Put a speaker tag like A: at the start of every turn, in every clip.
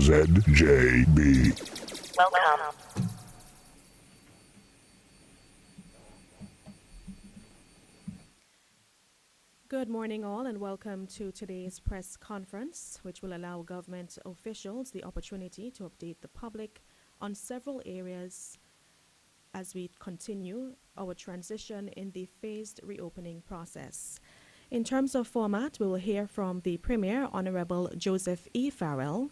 A: ZJB.
B: Welcome.
C: Good morning, all, and welcome to today's press conference, which will allow government officials the opportunity to update the public on several areas as we continue our transition in the phased reopening process. In terms of format, we will hear from the Premier, Honorable Joseph E. Farrell,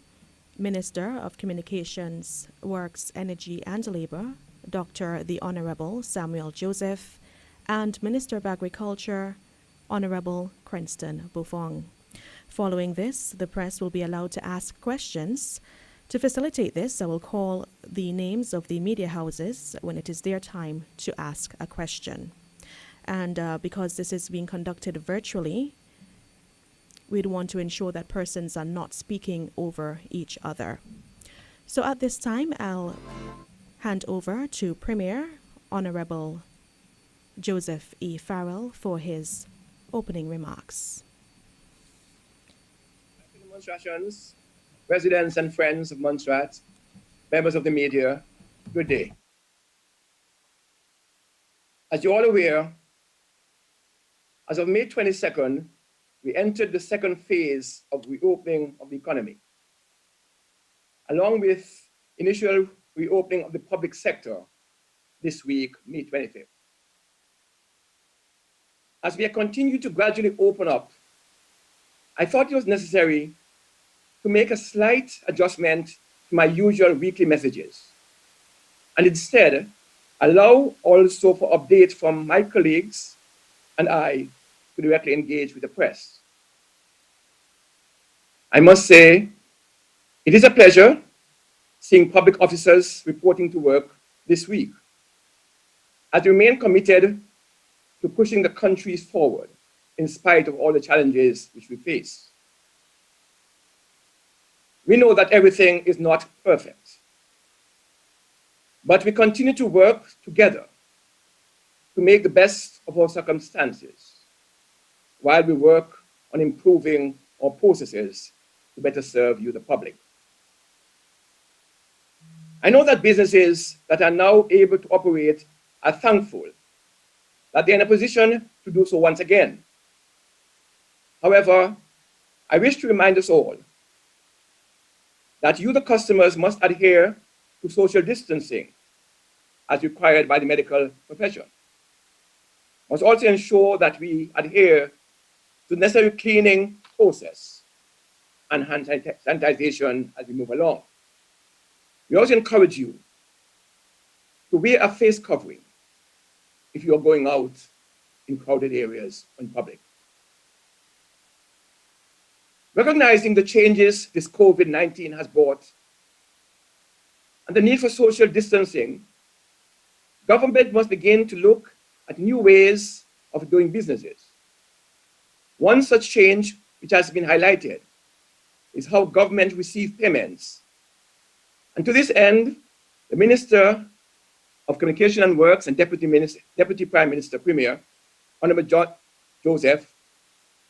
C: Minister of Communications, Works, Energy and Labour, Dr. the Honorable Samuel Joseph, and Minister of Agriculture, Honorable Cranston Buffong. Following this, the press will be allowed to ask questions. To facilitate this, I will call the names of the media houses when it is their time to ask a question. And because this is being conducted virtually, we'd want to ensure that persons are not speaking over each other. So at this time, I'll hand over to Premier Honorable Joseph E. Farrell for his opening remarks.
D: Demonstrations, residents and friends of Montserrat, members of the media, good day. As you're all aware, as of May 22nd, we entered the second phase of reopening of the economy, along with initial reopening of the public sector this week, May 25th. As we continue to gradually open up, I thought it was necessary to make a slight adjustment to my usual weekly messages, and instead allow also for updates from my colleagues and I to directly engage with the press. I must say, it is a pleasure seeing public officers reporting to work this week, as we remain committed to pushing the country forward in spite of all the challenges which we face. We know that everything is not perfect, but we continue to work together to make the best of our circumstances while we work on improving our processes to better serve you, the public. I know that businesses that are now able to operate are thankful that they're in a position to do so once again. However, I wish to remind us all that you, the customers, must adhere to social distancing as required by the medical profession. Must also ensure that we adhere to the necessary cleaning process and hand sanitization as we move along. We also encourage you to wear a face covering if you are going out in crowded areas in public. Recognizing the changes this COVID-19 has brought and the need for social distancing, government must begin to look at new ways of doing businesses. One such change which has been highlighted is how government receives payments. And to this end, the Minister of Communication and Works and Deputy Prime Minister Premier, Honorable Joseph,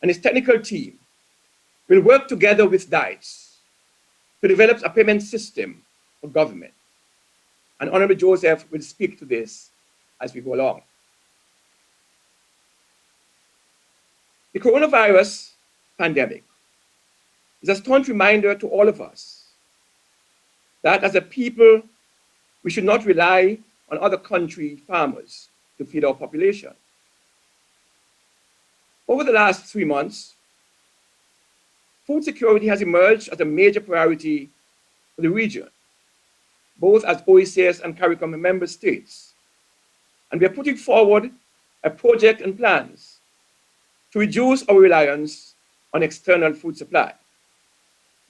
D: and his technical team will work together with DICE to develop a payment system for government. And Honorable Joseph will speak to this as we go along. The coronavirus pandemic is a staunch reminder to all of us that as a people, we should not rely on other country farmers to feed our population. Over the last 3 months, food security has emerged as a major priority for the region, both as OECS and CARICOM member states. And we are putting forward a project and plans to reduce our reliance on external food supply.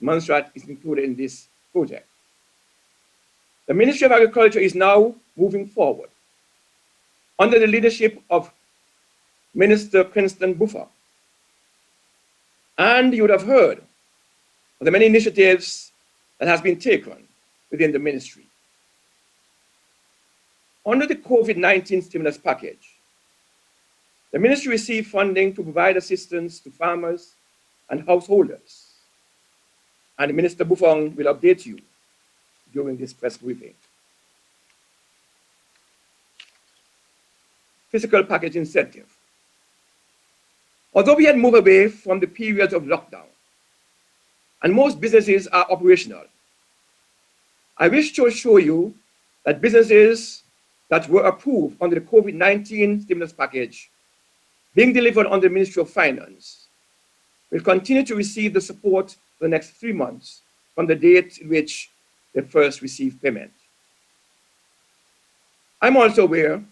D: Montserrat is included in this project. The Ministry of Agriculture is now moving forward under the leadership of Minister Cranston Buffong. And you would have heard of the many initiatives that has been taken within the ministry. Under the COVID-19 stimulus package, the ministry received funding to provide assistance to farmers and householders. and Minister Buffon will update you during this press briefing. Fiscal package incentive. Although we had moved away from the periods of lockdown and most businesses are operational, I wish to assure you that businesses that were approved under the COVID-19 stimulus package being delivered under the Ministry of Finance will continue to receive the support for the next 3 months from the date in which they first receive payment. I'm also aware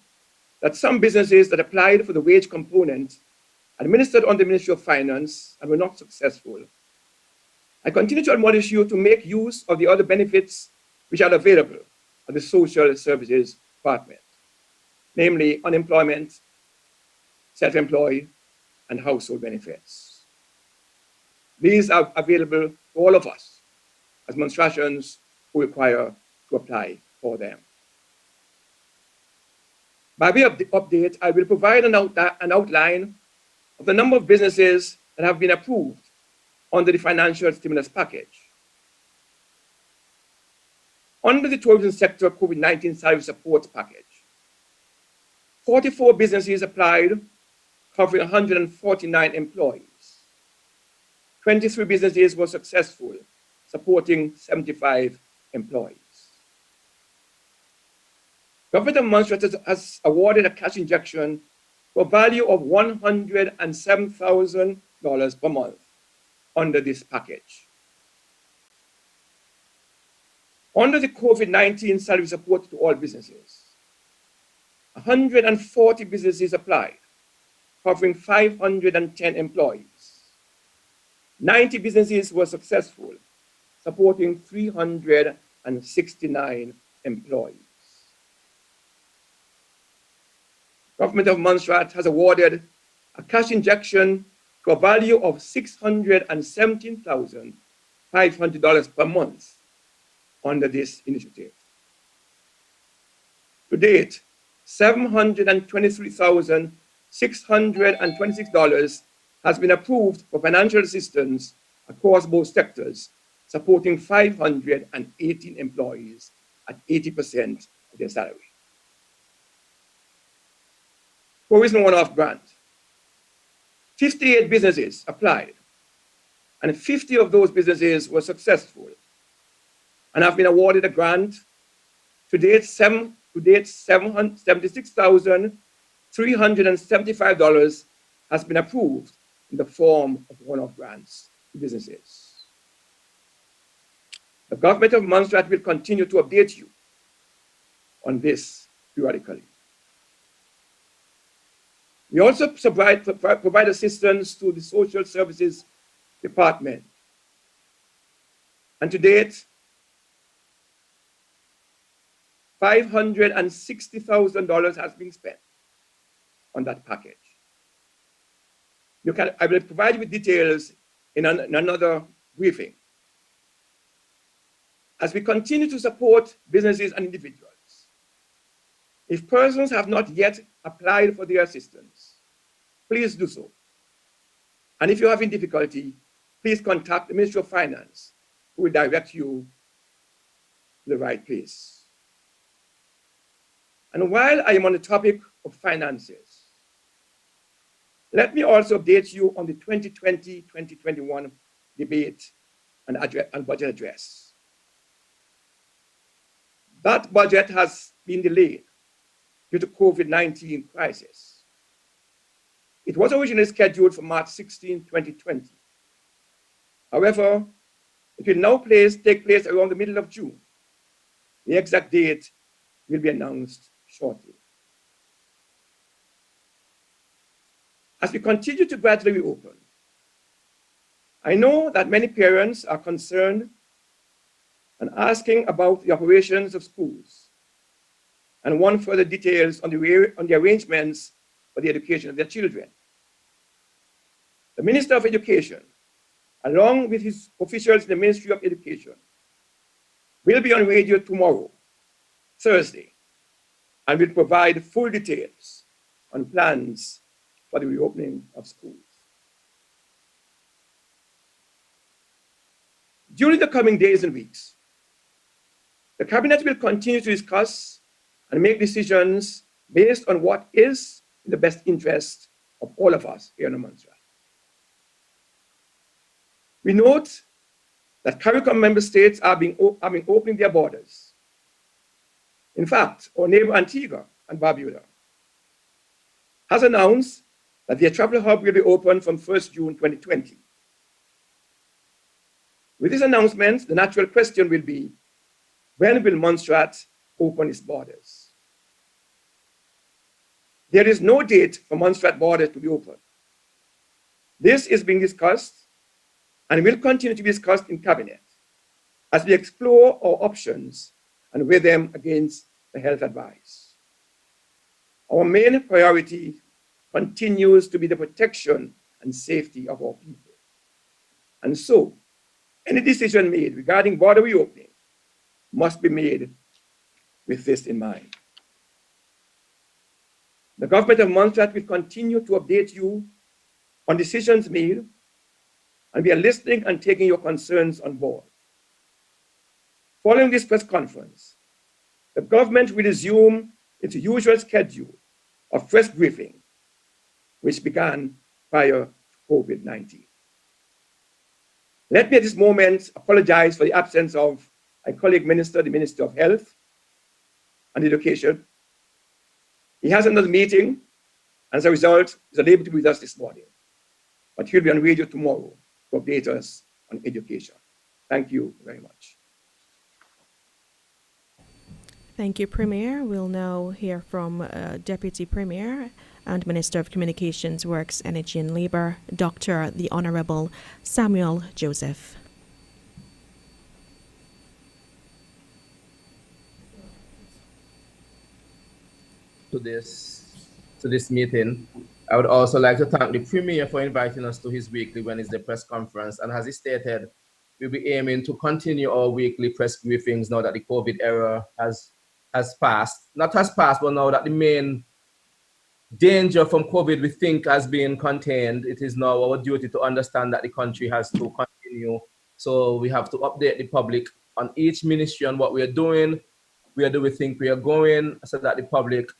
D: that some businesses that applied for the wage component administered under the Ministry of Finance and were not successful. I continue to admonish you to make use of the other benefits which are available at the Social Services Department, namely unemployment, self-employed, and household benefits. These are available to all of us as Montserratians who require to apply for them. By way of the update, I will provide an outline of the number of businesses that have been approved under the financial stimulus package. Under the tourism sector COVID-19 salary support package, 44 businesses applied, covering 149 employees. 23 businesses were successful, supporting 75 employees. Government of Montserrat has awarded a cash injection for a value of $107,000 per month under this package. Under the COVID-19 salary support to all businesses, 140 businesses applied, covering 510 employees. 90 businesses were successful, supporting 369 employees. Government of Montserrat has awarded a cash injection to a value of $617,500 per month under this initiative. To date, $723,626 has been approved for financial assistance across both sectors, supporting 518 employees at 80% of their salary. Tourism one-off grant. 58 businesses applied, and 50 of those businesses were successful and have been awarded a grant. To date, $76,375 has been approved in the form of one-off grants to businesses. The government of Montserrat will continue to update you on this periodically. We also provide assistance to the Social Services Department. And to date, $560,000 has been spent on that package. I will provide you with details in another briefing. As we continue to support businesses and individuals, if persons have not yet applied for their assistance, please do so. And if you're having difficulty, please contact the Ministry of Finance, who will direct you to the right place. And while I am on the topic of finances, let me also update you on the 2020-2021 debate and budget address. That budget has been delayed due to COVID-19 crisis. It was originally scheduled for March 16, 2020. However, it will now take place around the middle of June. The exact date will be announced shortly. As we continue to gradually reopen, I know that many parents are concerned and asking about the operations of schools and want further details on the arrangements for the education of their children. The Minister of Education, along with his officials in the Ministry of Education, will be on radio tomorrow, Thursday, and will provide full details on plans for the reopening of schools. During the coming days and weeks, the Cabinet will continue to discuss and make decisions based on what is in the best interest of all of us here in Montserrat. We note that CARICOM member states are opening their borders. In fact, our neighbor Antigua and Barbuda has announced that their travel hub will be open from 1st June 2020. With this announcement, the natural question will be, when will Montserrat open its borders? There is no date for Montserrat border to be open. This is being discussed and will continue to be discussed in Cabinet as we explore our options and weigh them against the health advice. Our main priority continues to be the protection and safety of our people. And so, any decision made regarding border reopening must be made with this in mind. The government of Montserrat will continue to update you on decisions made, and we are listening and taking your concerns on board. Following this press conference, the government will resume its usual schedule of press briefing, which began prior to COVID-19. Let me at this moment apologize for the absence of my colleague minister, the Minister of Health and Education. He has another meeting, and as a result, is unable to be with us this morning. But he'll be on radio tomorrow to update us on education. Thank you very much.
C: Thank you, Premier. We'll now hear from Deputy Premier and Minister of Communications, Works, Energy and Labour, Dr. the Honourable Samuel Joseph.
A: To this meeting. I would also like to thank the Premier for inviting us to his weekly Wednesday press conference. And as he stated, we'll be aiming to continue our weekly press briefings now that the COVID era has passed. Not has passed, but now that the main danger from COVID we think has been contained, it is now our duty to understand that the country has to continue. So we have to update the public on each ministry on what we are doing, where do we think we are going, so that the public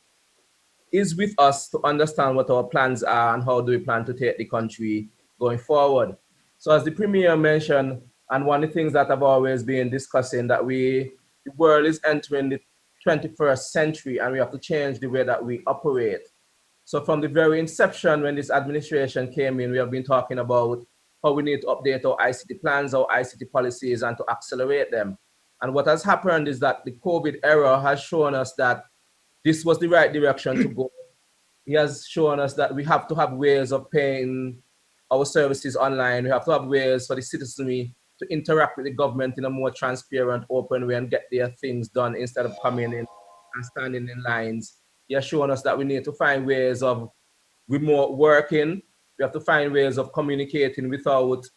A: is with us to understand what our plans are and how do we plan to take the country going forward. So as the Premier mentioned, and one of the things that I've always been discussing, that the world is entering the 21st century and we have to change the way that we operate. So from the very inception, when this administration came in, we have been talking about how we need to update our ICT plans, our ICT policies, and to accelerate them. And what has happened is that the COVID era has shown us that this was the right direction to go. He has shown us that we have to have ways of paying our services online. We have to have ways for the citizenry to interact with the government in a more transparent, open way and get their things done instead of coming in and standing in lines. He has shown us that we need to find ways of remote working. We have to find ways of communicating without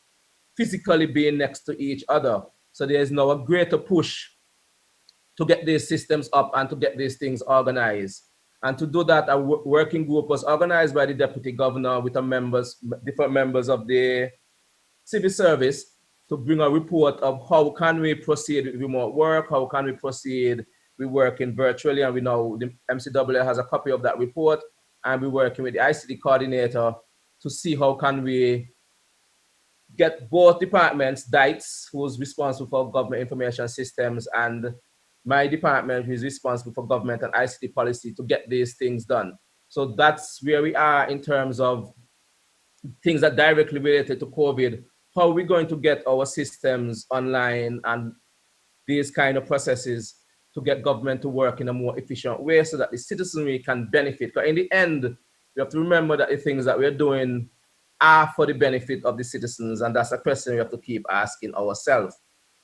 A: physically being next to each other. So there is now a greater push to get these systems up and to get these things organized. And to do that, a working group was organized by the Deputy Governor with different members of the civil service to bring a report of how can we proceed with remote work, how can we proceed with working virtually. And we know the MCAA has a copy of that report, and we're working with the ICT coordinator to see how can we get both departments, DITES, who's responsible for government information systems, and my department, who is responsible for government and ICT policy, to get these things done. So that's where we are in terms of things that directly related to COVID. How are we going to get our systems online and these kind of processes to get government to work in a more efficient way so that the citizenry can benefit? Because in the end, we have to remember that the things that we're doing are for the benefit of the citizens, and that's a question we have to keep asking ourselves.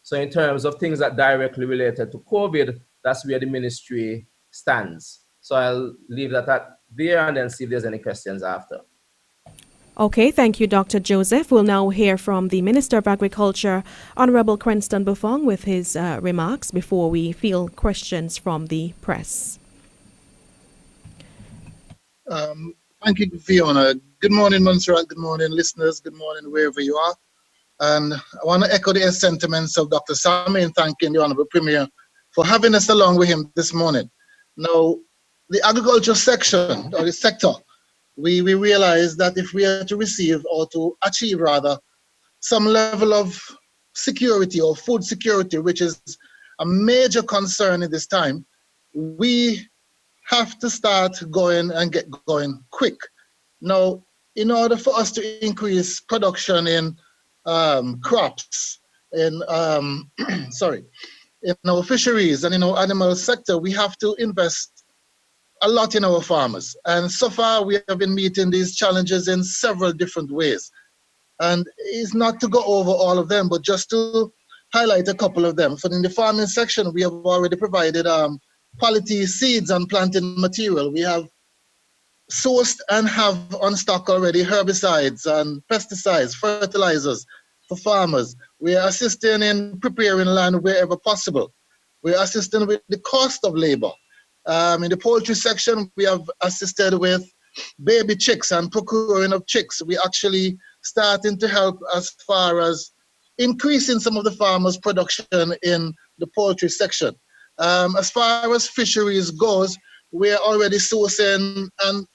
A: So in terms of things that directly related to COVID, that's where the ministry stands. So I'll leave that at there and then see if there's any questions after.
C: Okay, thank you, Dr. Joseph. We'll now hear from the Minister of Agriculture, Honourable Cranston Buffong, with his remarks before we field questions from the press.
B: Thank you, Fiona. Good morning, Montserrat. Good morning, listeners. Good morning, wherever you are. And I want to echo the sentiments of Dr. Sami in thanking the Honorable Premier for having us along with him this morning. Now, the agriculture section, or the sector, we realize that if we are to receive or to achieve rather some level of security or food security, which is a major concern in this time, we have to start going and get going quick. Now, in order for us to increase production in crops, in in our fisheries and in our animal sector, we have to invest a lot in our farmers. And so far, we have been meeting these challenges in several different ways. And it's not to go over all of them, but just to highlight a couple of them. So in the farming section, we have already provided quality seeds and planting material. We have sourced and have on stock already herbicides and pesticides, fertilizers for farmers. We are assisting in preparing land wherever possible. We are assisting with the cost of labor. In the poultry section, we have assisted with baby chicks and procuring of chicks. We actually starting to help as far as increasing some of the farmers' production in the poultry section. As far as fisheries goes, we are already sourcing and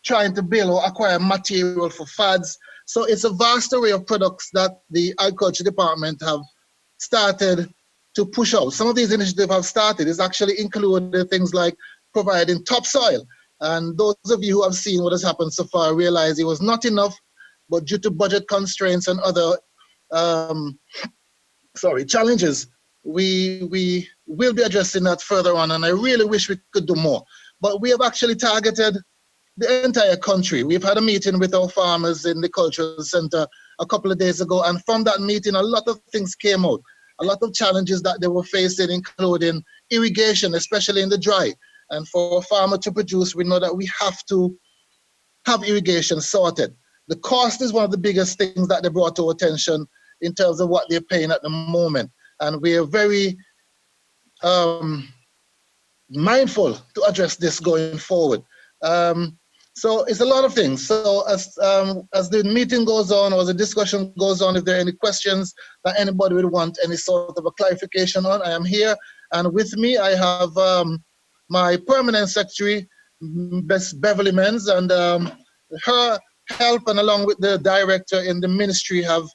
B: trying to build or acquire material for fads. So it's a vast array of products that the Agriculture Department have started to push out. Some of these initiatives have started is actually included things like providing topsoil. And those of you who have seen what has happened so far realize it was not enough, but due to budget constraints and other challenges, we will be addressing that further on. And I really wish we could do more. But we have actually targeted the entire country. We've had a meeting with our farmers in the cultural center a couple of days ago, and from that meeting, a lot of things came out. A lot of challenges that they were facing, including irrigation, especially in the dry. And for a farmer to produce, we know that we have to have irrigation sorted. The cost is one of the biggest things that they brought to our attention in terms of what they're paying at the moment. And we are very mindful to address this going forward. So it's a lot of things. So as the meeting goes on or the discussion goes on, if there are any questions that anybody would want any sort of a clarification on, I am here. And with me, I have my permanent secretary, Miss Beverly Menz, and her help and along with the director in the ministry have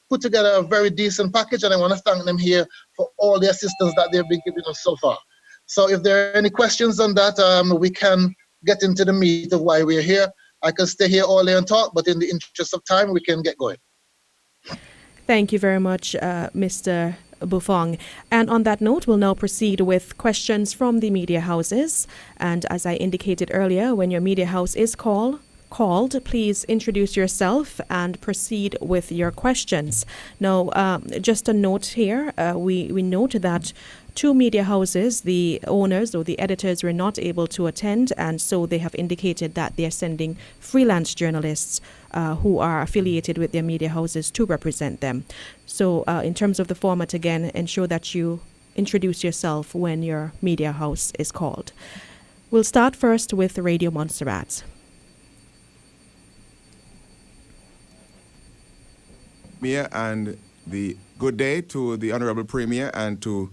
B: put together a very decent package, and I want to thank them here for all the assistance that they've been giving us so far. So if there are any questions on that, we can get into the meat of why we're here. I can stay here all day and talk, but in the interest of time, we can get going.
C: Thank you very much, Mr. Bufong. And on that note, we'll now proceed with questions from the media houses. And as I indicated earlier, when your media house is called, please introduce yourself and proceed with your questions. Now, just a note here, we note that two media houses, the owners or the editors were not able to attend, and so they have indicated that they are sending freelance journalists who are affiliated with their media houses to represent them. So in terms of the format, again, ensure that you introduce yourself when your media house is called. We'll start first with Radio Montserrat.
E: And the good day to the Honorable Premier and to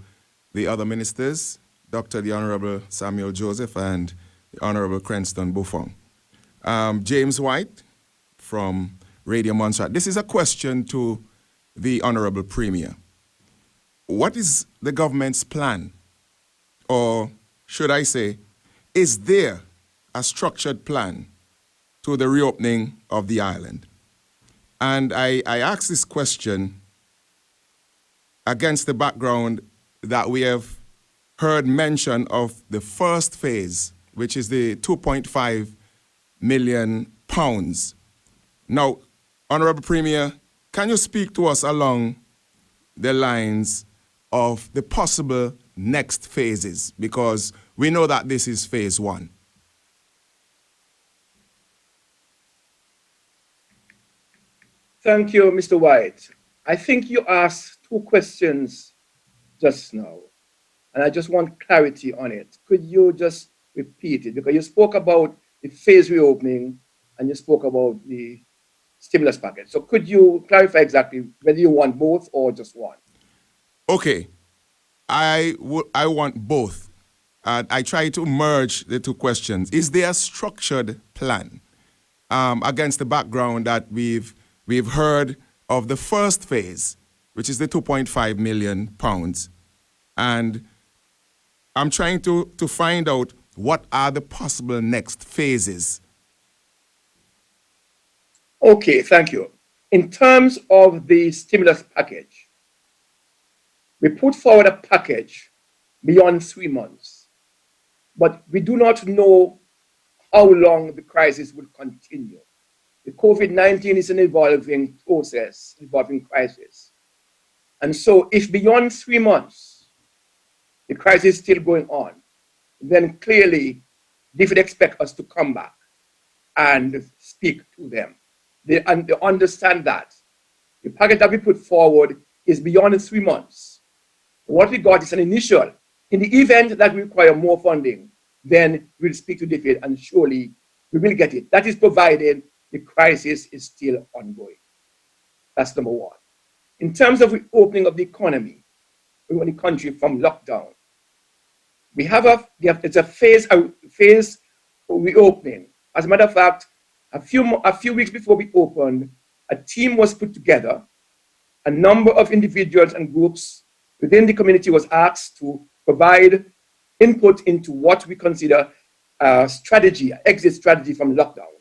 E: the other ministers, Dr. the Honorable Samuel Joseph and the Honorable Cranston Bufong. James White from Radio Montserrat. This is a question to the Honorable Premier. What is the government's plan? Or should I say, is there a structured plan to the reopening of the island? And I ask this question against the background that we have heard mention of the first phase, which is the 2.5 million pounds. Now, Honorable Premier, can you speak to us along the lines of the possible next phases? Because we know that this is phase one.
D: Thank you, Mr. White. I think you asked two questions just now, and I just want clarity on it. Could you just repeat it? Because you spoke about the phase reopening, and you spoke about the stimulus package. So could you clarify exactly whether you want both or just one?
E: Okay, I want both. I try to merge the two questions. Is there a structured plan against the background that we've heard of the first phase, which is the 2.5 million pounds, and I'm trying to find out what are the possible next phases.
D: Okay, thank you. In terms of the stimulus package, we put forward a package beyond 3 months, but we do not know how long the crisis will continue. The COVID-19 is an evolving process, evolving crisis. And so if beyond 3 months, the crisis is still going on, then clearly they would expect us to come back and speak to them. They understand that. The package that we put forward is beyond 3 months. What we got is an initial. In the event that we require more funding, then we'll speak to David and surely we will get it. That is provided the crisis is still ongoing. That's number one. In terms of reopening of the economy, we want the country from lockdown. It's a phase reopening. As a matter of fact, a few weeks before we opened, a team was put together. A number of individuals and groups within the community was asked to provide input into what we consider a strategy, an exit strategy from lockdown.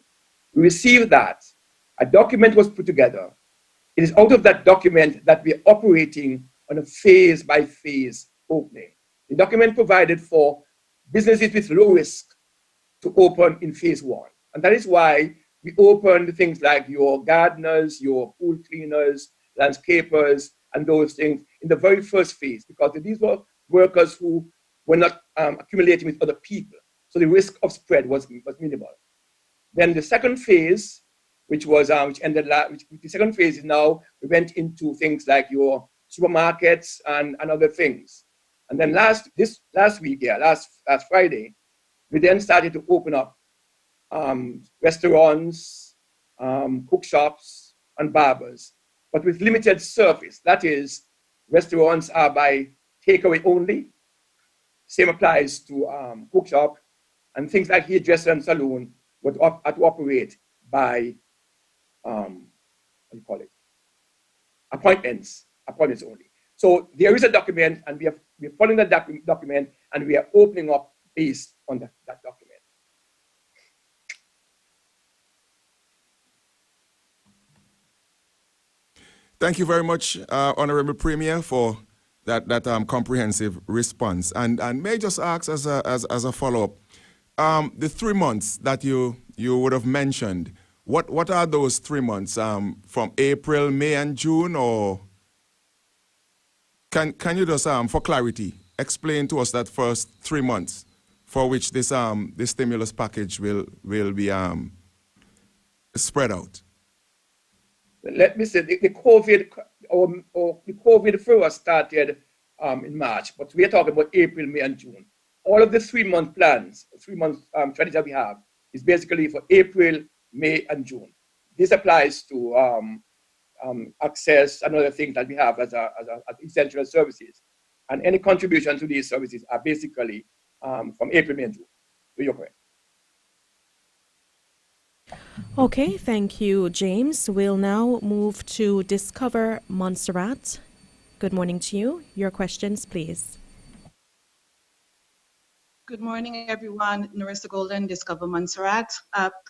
D: We received that. A document was put together. It is out of that document that we are operating on a phase-by-phase opening. The document provided for businesses with low risk to open in phase one. And that is why we opened things like your gardeners, your pool cleaners, landscapers, and those things in the very first phase, because these were workers who were not accumulating with other people. So the risk of spread was minimal. Then the second phase, which ended the second phase is now, we went into things like your supermarkets and other things. And then last Friday, we then started to open up restaurants, cook shops, and barbers, but with limited service. That is, restaurants are by takeaway only. Same applies to cook shop, and things like hairdresser and saloon would have to operate by appointments only. So there is a document, and we're following that document, and we are opening up based on that document.
E: Thank you very much, Honorable Premier, for that comprehensive response. And may I just ask as a follow-up, the 3 months that you would have mentioned, what are those 3 months? From April, May, and June, or can you just, for clarity, explain to us that first 3 months for which this stimulus package will be spread out?
D: Let me say the COVID first started in March, but we are talking about April, May, and June. All of the 3 month plans, 3 month strategy that we have is basically for April, May, and June. This applies to access and other things that we have as essential services. And any contribution to these services are basically from April, May, and June. So you're correct.
C: Okay, thank you, James. We'll now move to Discover Montserrat. Good morning to you. Your questions, please.
F: Good morning, everyone. Narissa Golden, Discover Montserrat.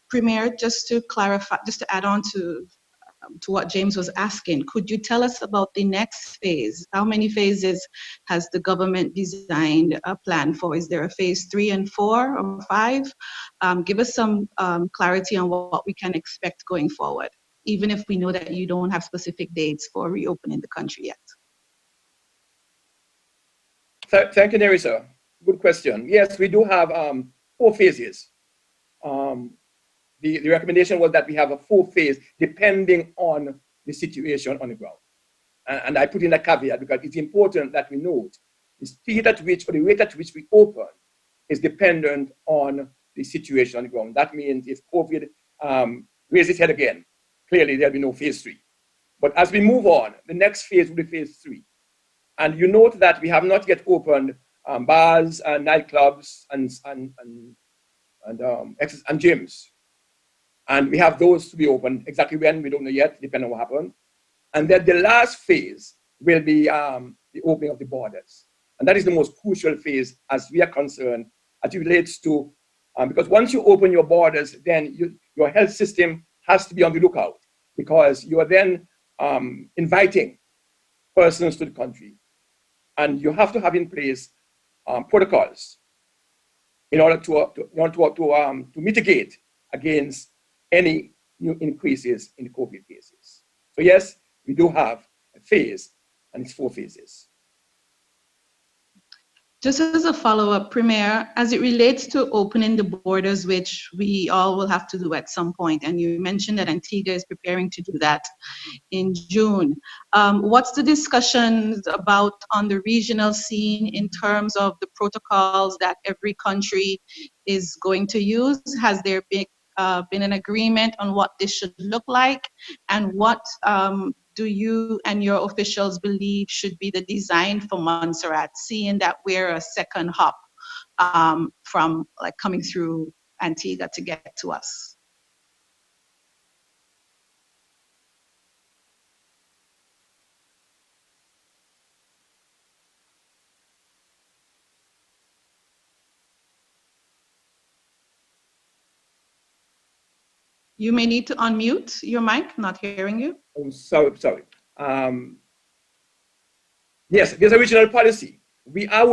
F: Premier, just to clarify, just to add on to what James was asking, could you tell us about the next phase? How many phases has the government designed a plan for? Is there a phase 3 and 4 or 5? Give us some clarity on what we can expect going forward, even if we know that you don't have specific dates for reopening the country yet.
D: Thank you, Nerissa. Good question. Yes, we do have 4 phases. The recommendation was that we have a 4 phase depending on the situation on the ground. And I put in a caveat because it's important that we note the speed at which, or the rate at which we open is dependent on the situation on the ground. That means if COVID raises its head again, clearly there'll be no phase 3. But as we move on, the next phase will be phase 3. And you note that we have not yet opened bars and nightclubs and gyms. And we have those to be open. Exactly when, we don't know yet, depending on what happens. And then the last phase will be the opening of the borders. And that is the most crucial phase as we are concerned, as it relates to, because once you open your borders, then your health system has to be on the lookout, because you are then inviting persons to the country. And you have to have in place protocols in order to mitigate against any new increases in the COVID cases. So yes, we do have a phase, and it's 4 phases.
F: Just as a follow-up, Premier, as it relates to opening the borders, which we all will have to do at some point, and you mentioned that Antigua is preparing to do that in June. What's the discussions about on the regional scene in terms of the protocols that every country is going to use? Has there been an agreement on what this should look like, and what do you and your officials believe should be the design for Montserrat, seeing that we're a second hop from like coming through Antigua to get to us? You may need to unmute your mic, not hearing you.
D: Oh, sorry. Yes, there's a regional policy. We have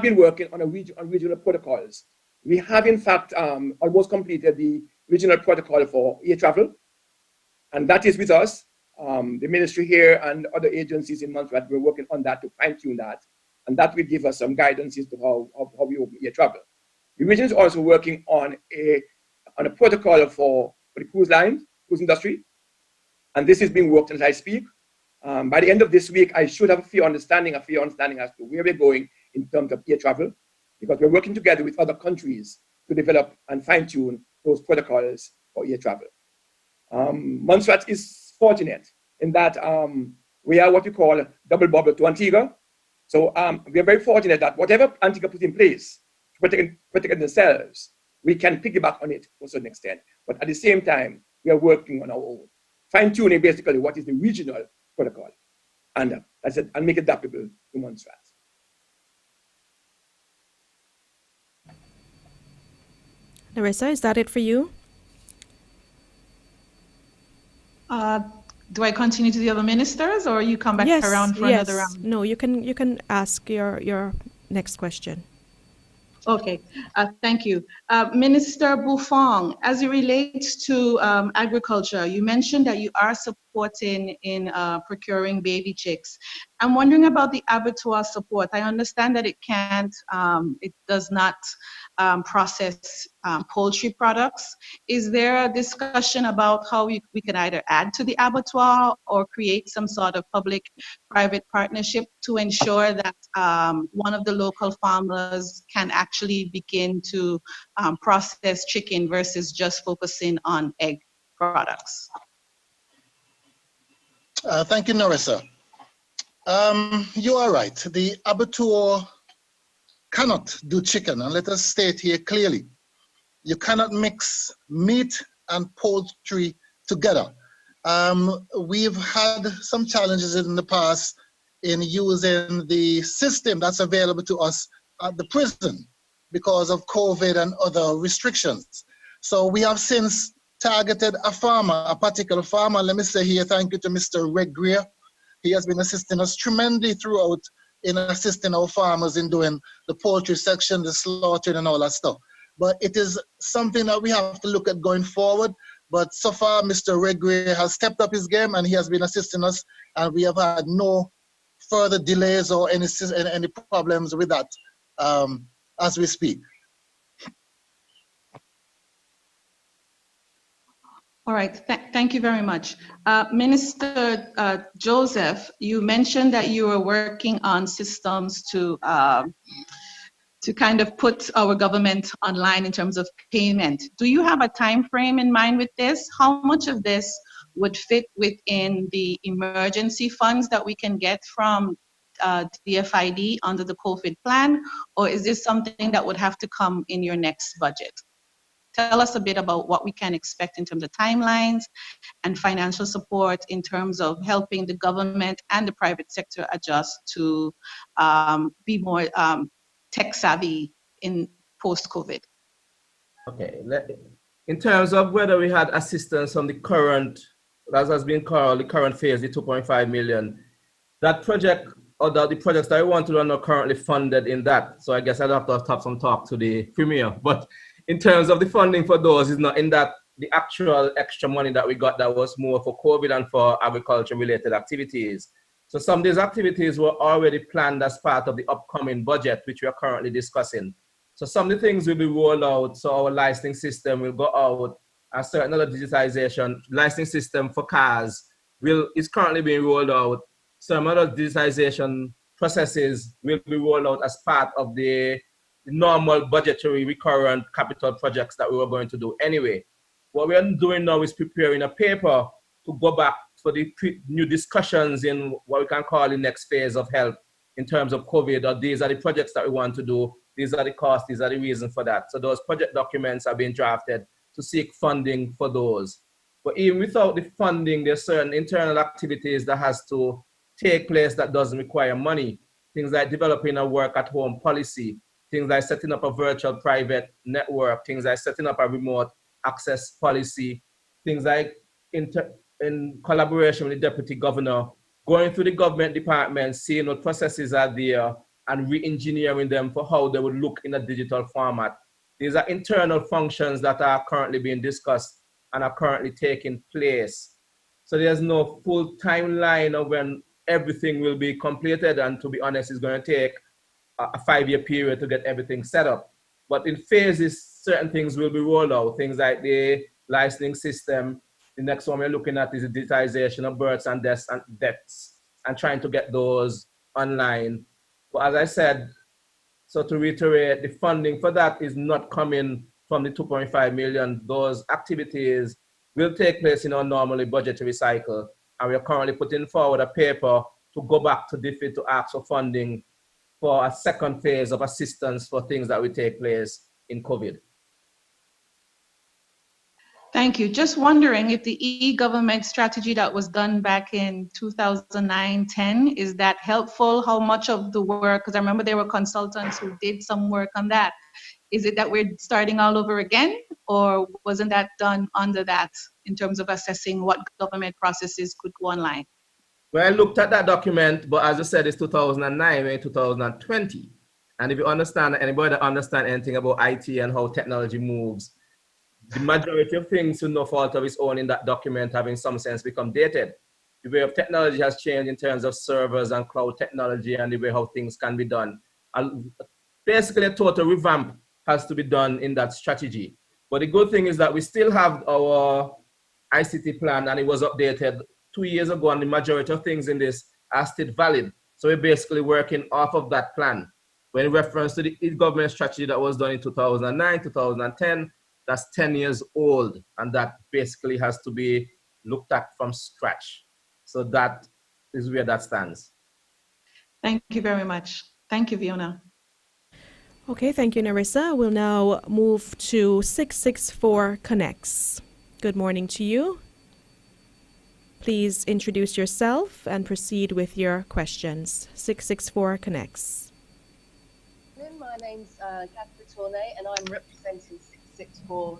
D: been working on regional protocols. We have, in fact, almost completed the regional protocol for air travel, and that is with us. The ministry here and other agencies in Montserrat, we're working on that to fine-tune that, and that will give us some guidance as to how we open air travel. The region is also working on a protocol for the cruise industry, and this is being worked as I speak. By the end of this week, I should have a fair understanding as to where we're going in terms of air travel, because we're working together with other countries to develop and fine-tune those protocols for air travel. Montserrat is fortunate in that we are what we call double bubble to Antigua. So we are very fortunate that whatever Antigua put in place to protect themselves, we can piggyback on it to a certain extent. But at the same time, we are working on our own, fine-tuning basically what is the regional protocol, and make it adaptable to Montserrat.
C: Narissa, is that it for you?
F: Do I continue to the other ministers, or you come back around for another round?
C: No, you can ask your next question.
F: Okay, thank you. Minister Buffon, as it relates to agriculture, you mentioned that you are supporting in procuring baby chicks. I'm wondering about the abattoir support. I understand that it does not process poultry products. Is there a discussion about how we can either add to the abattoir or create some sort of public-private partnership to ensure that one of the local farmers can actually begin to process chicken versus just focusing on egg products?
B: Thank you, Narissa. You are right. The abattoir cannot do chicken, and let us state here clearly, you cannot mix meat and poultry together. We've had some challenges in the past in using the system that's available to us at the prison because of COVID and other restrictions. So we have since targeted a particular farmer. Let me say here, thank you to Mr. Red Greer. He has been assisting us tremendously throughout in assisting our farmers in doing the poultry section, the slaughtering and all that stuff. But it is something that we have to look at going forward. But so far, Mr. Red Greer has stepped up his game and he has been assisting us, and we have had no further delays or any problems with that as we speak.
F: All right, thank you very much. Minister Joseph, you mentioned that you were working on systems to kind of put our government online in terms of payment. Do you have a time frame in mind with this? How much of this would fit within the emergency funds that we can get from DFID under the COVID plan, or is this something that would have to come in your next budget? Tell us a bit about what we can expect in terms of timelines and financial support in terms of helping the government and the private sector adjust to be more tech savvy in post-COVID.
A: Okay. In terms of whether we had assistance from the current, as has been called, the current phase, the 2.5 million, that project or the projects that I want to run are currently funded in that. So I guess I'd have to have some talk to the Premier. But in terms of the funding for those, is not in that the actual extra money that we got that was more for COVID and for agriculture related activities. So some of these activities were already planned as part of the upcoming budget, which we are currently discussing. So some of the things will be rolled out. So our licensing system will go out, and certain other digitization licensing system for cars is currently being rolled out. Some other digitization processes will be rolled out as part of the normal budgetary recurrent capital projects that we were going to do anyway. What we are doing now is preparing a paper to go back for the new discussions in what we can call the next phase of health in terms of COVID, or these are the projects that we want to do, these are the costs, these are the reasons for that. So those project documents are being drafted to seek funding for those. But even without the funding, there's certain internal activities that has to take place that doesn't require money. Things like developing a work-at-home policy, things like setting up a virtual private network, things like setting up a remote access policy, things like in collaboration with the deputy governor, going through the government departments, seeing what processes are there and re-engineering them for how they would look in a digital format. These are internal functions that are currently being discussed and are currently taking place. So there's no full timeline of when everything will be completed, and to be honest, it's going to take a 5-year period to get everything set up. But in phases, certain things will be rolled out, things like the licensing system. The next one we're looking at is the digitization of births and deaths and trying to get those online. But as I said, so to reiterate, the funding for that is not coming from the 2.5 million. Those activities will take place in our normally budgetary cycle. And we are currently putting forward a paper to go back to DFID to ask for funding for a second phase of assistance for things that will take place in COVID.
F: Thank you. Just wondering if the e-government strategy that was done back in 2009-10, is that helpful? How much of the work, because I remember there were consultants who did some work on that. Is it that we're starting all over again, or wasn't that done under that in terms of assessing what government processes could go online?
A: Well, I looked at that document, but as I said, it's 2009, we're in 2020. And if you understand, anybody that understands anything about IT and how technology moves, the majority of things to no fault of its own in that document have in some sense become dated. The way of technology has changed in terms of servers and cloud technology and the way how things can be done. And basically a total revamp has to be done in that strategy. But the good thing is that we still have our ICT plan, and it was updated 2 years ago, and the majority of things in this are still valid. So we're basically working off of that plan. When in reference to the government strategy that was done in 2009, 2010, that's 10 years old, and that basically has to be looked at from scratch. So that is where that stands.
F: Thank you very much. Thank you, Fiona.
C: Okay, thank you, Narissa. We'll now move to 664 Connects. Good morning to you. Please introduce yourself and proceed with your questions. 664 Connects.
G: My name's Catherine Tournay, and I'm representing 664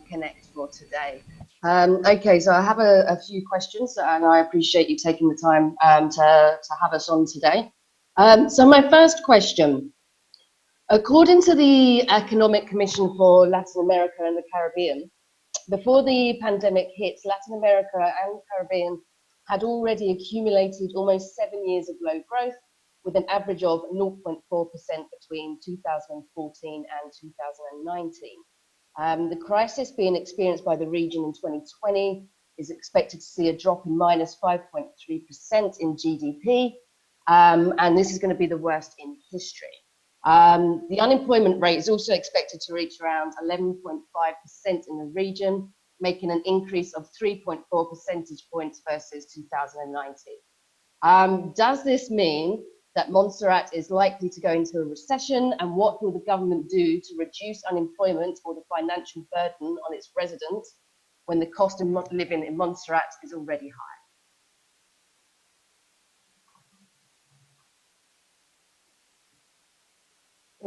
G: Connect for today. Okay, so I have a few questions, and I appreciate you taking the time to have us on today. So my first question, according to the Economic Commission for Latin America and the Caribbean, before the pandemic hit, Latin America and the Caribbean had already accumulated almost 7 years of low growth, with an average of 0.4% between 2014 and 2019. The crisis being experienced by the region in 2020 is expected to see a drop in minus 5.3% in GDP, and this is going to be the worst in history. The unemployment rate is also expected to reach around 11.5% in the region, making an increase of 3.4 percentage points versus 2019. Does this mean that Montserrat is likely to go into a recession, and what will the government do to reduce unemployment or the financial burden on its residents when the cost of living in Montserrat is already high?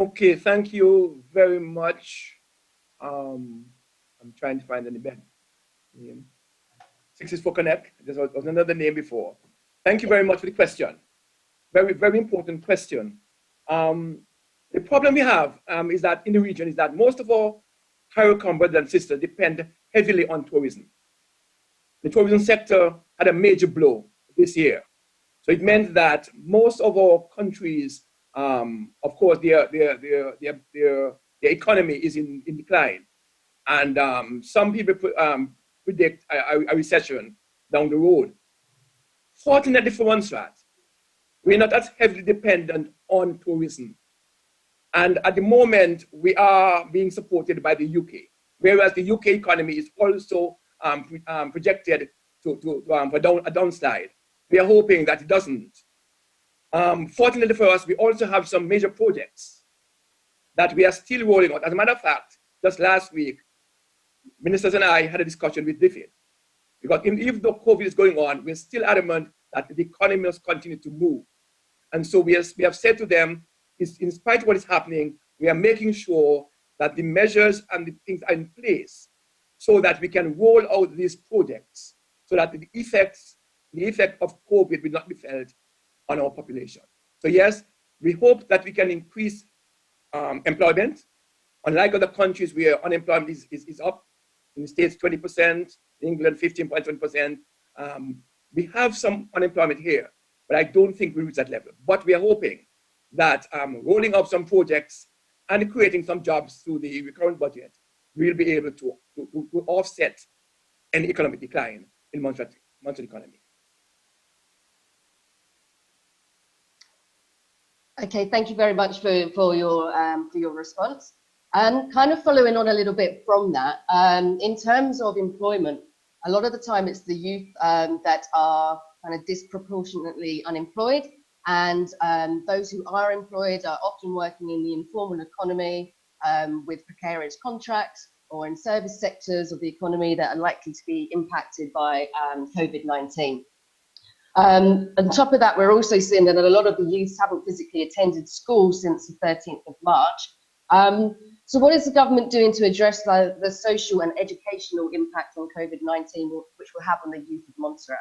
D: Okay, thank you very much. I'm trying to find any better name. 64 Connect, there was another name before. Thank you very much for the question. Very, very important question. The problem we have is that in the region is that most of our CARICOM brothers and sisters depend heavily on tourism. The tourism sector had a major blow this year. So it meant that most of our countries, of course, their economy is in decline. And some people predict a recession down the road. Fortunately for Montserrat, we're not as heavily dependent on tourism. And at the moment, we are being supported by the UK, whereas the UK economy is also projected for a downside. We are hoping that it doesn't. Fortunately for us, we also have some major projects that we are still rolling out. As a matter of fact, just last week, ministers and I had a discussion with DFID, because even though COVID is going on, we're still adamant that the economy must continue to move. And so we have said to them, in spite of what is happening, we are making sure that the measures and the things are in place so that we can roll out these projects so that the effect of COVID will not be felt on our population. So yes, we hope that we can increase employment. Unlike other countries where unemployment is up, in the States 20%, England 15.1%. We have some unemployment here, but I don't think we reach that level. But we are hoping that rolling up some projects and creating some jobs through the recurrent budget, we'll be able to offset any economic decline in Montserrat economy.
G: Okay, thank you very much for your response. Kind of following on a little bit from that, in terms of employment, a lot of the time it's the youth that are kind of disproportionately unemployed, and those who are employed are often working in the informal economy with precarious contracts or in service sectors of the economy that are likely to be impacted by COVID-19. On top of that, we're also seeing that a lot of the youths haven't physically attended school since the 13th of March. So what is the government doing to address the social and educational impact on COVID-19, which will have on the youth of Montserrat?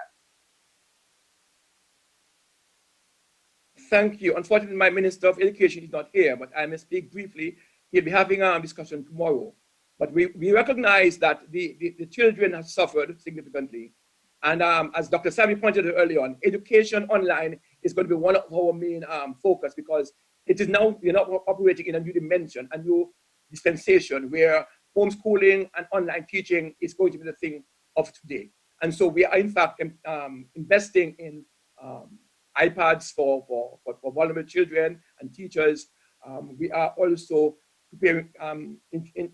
D: Thank you. Unfortunately, my Minister of Education is not here, but I may speak briefly. He'll be having a discussion tomorrow. But we recognize that the children have suffered significantly. And as Dr. Sami pointed out earlier on, education online is going to be one of our main focus, because it is now, we're not operating in a new dimension, a new dispensation where homeschooling and online teaching is going to be the thing of today. And so we are in fact investing in iPads for vulnerable children and teachers. We are also preparing,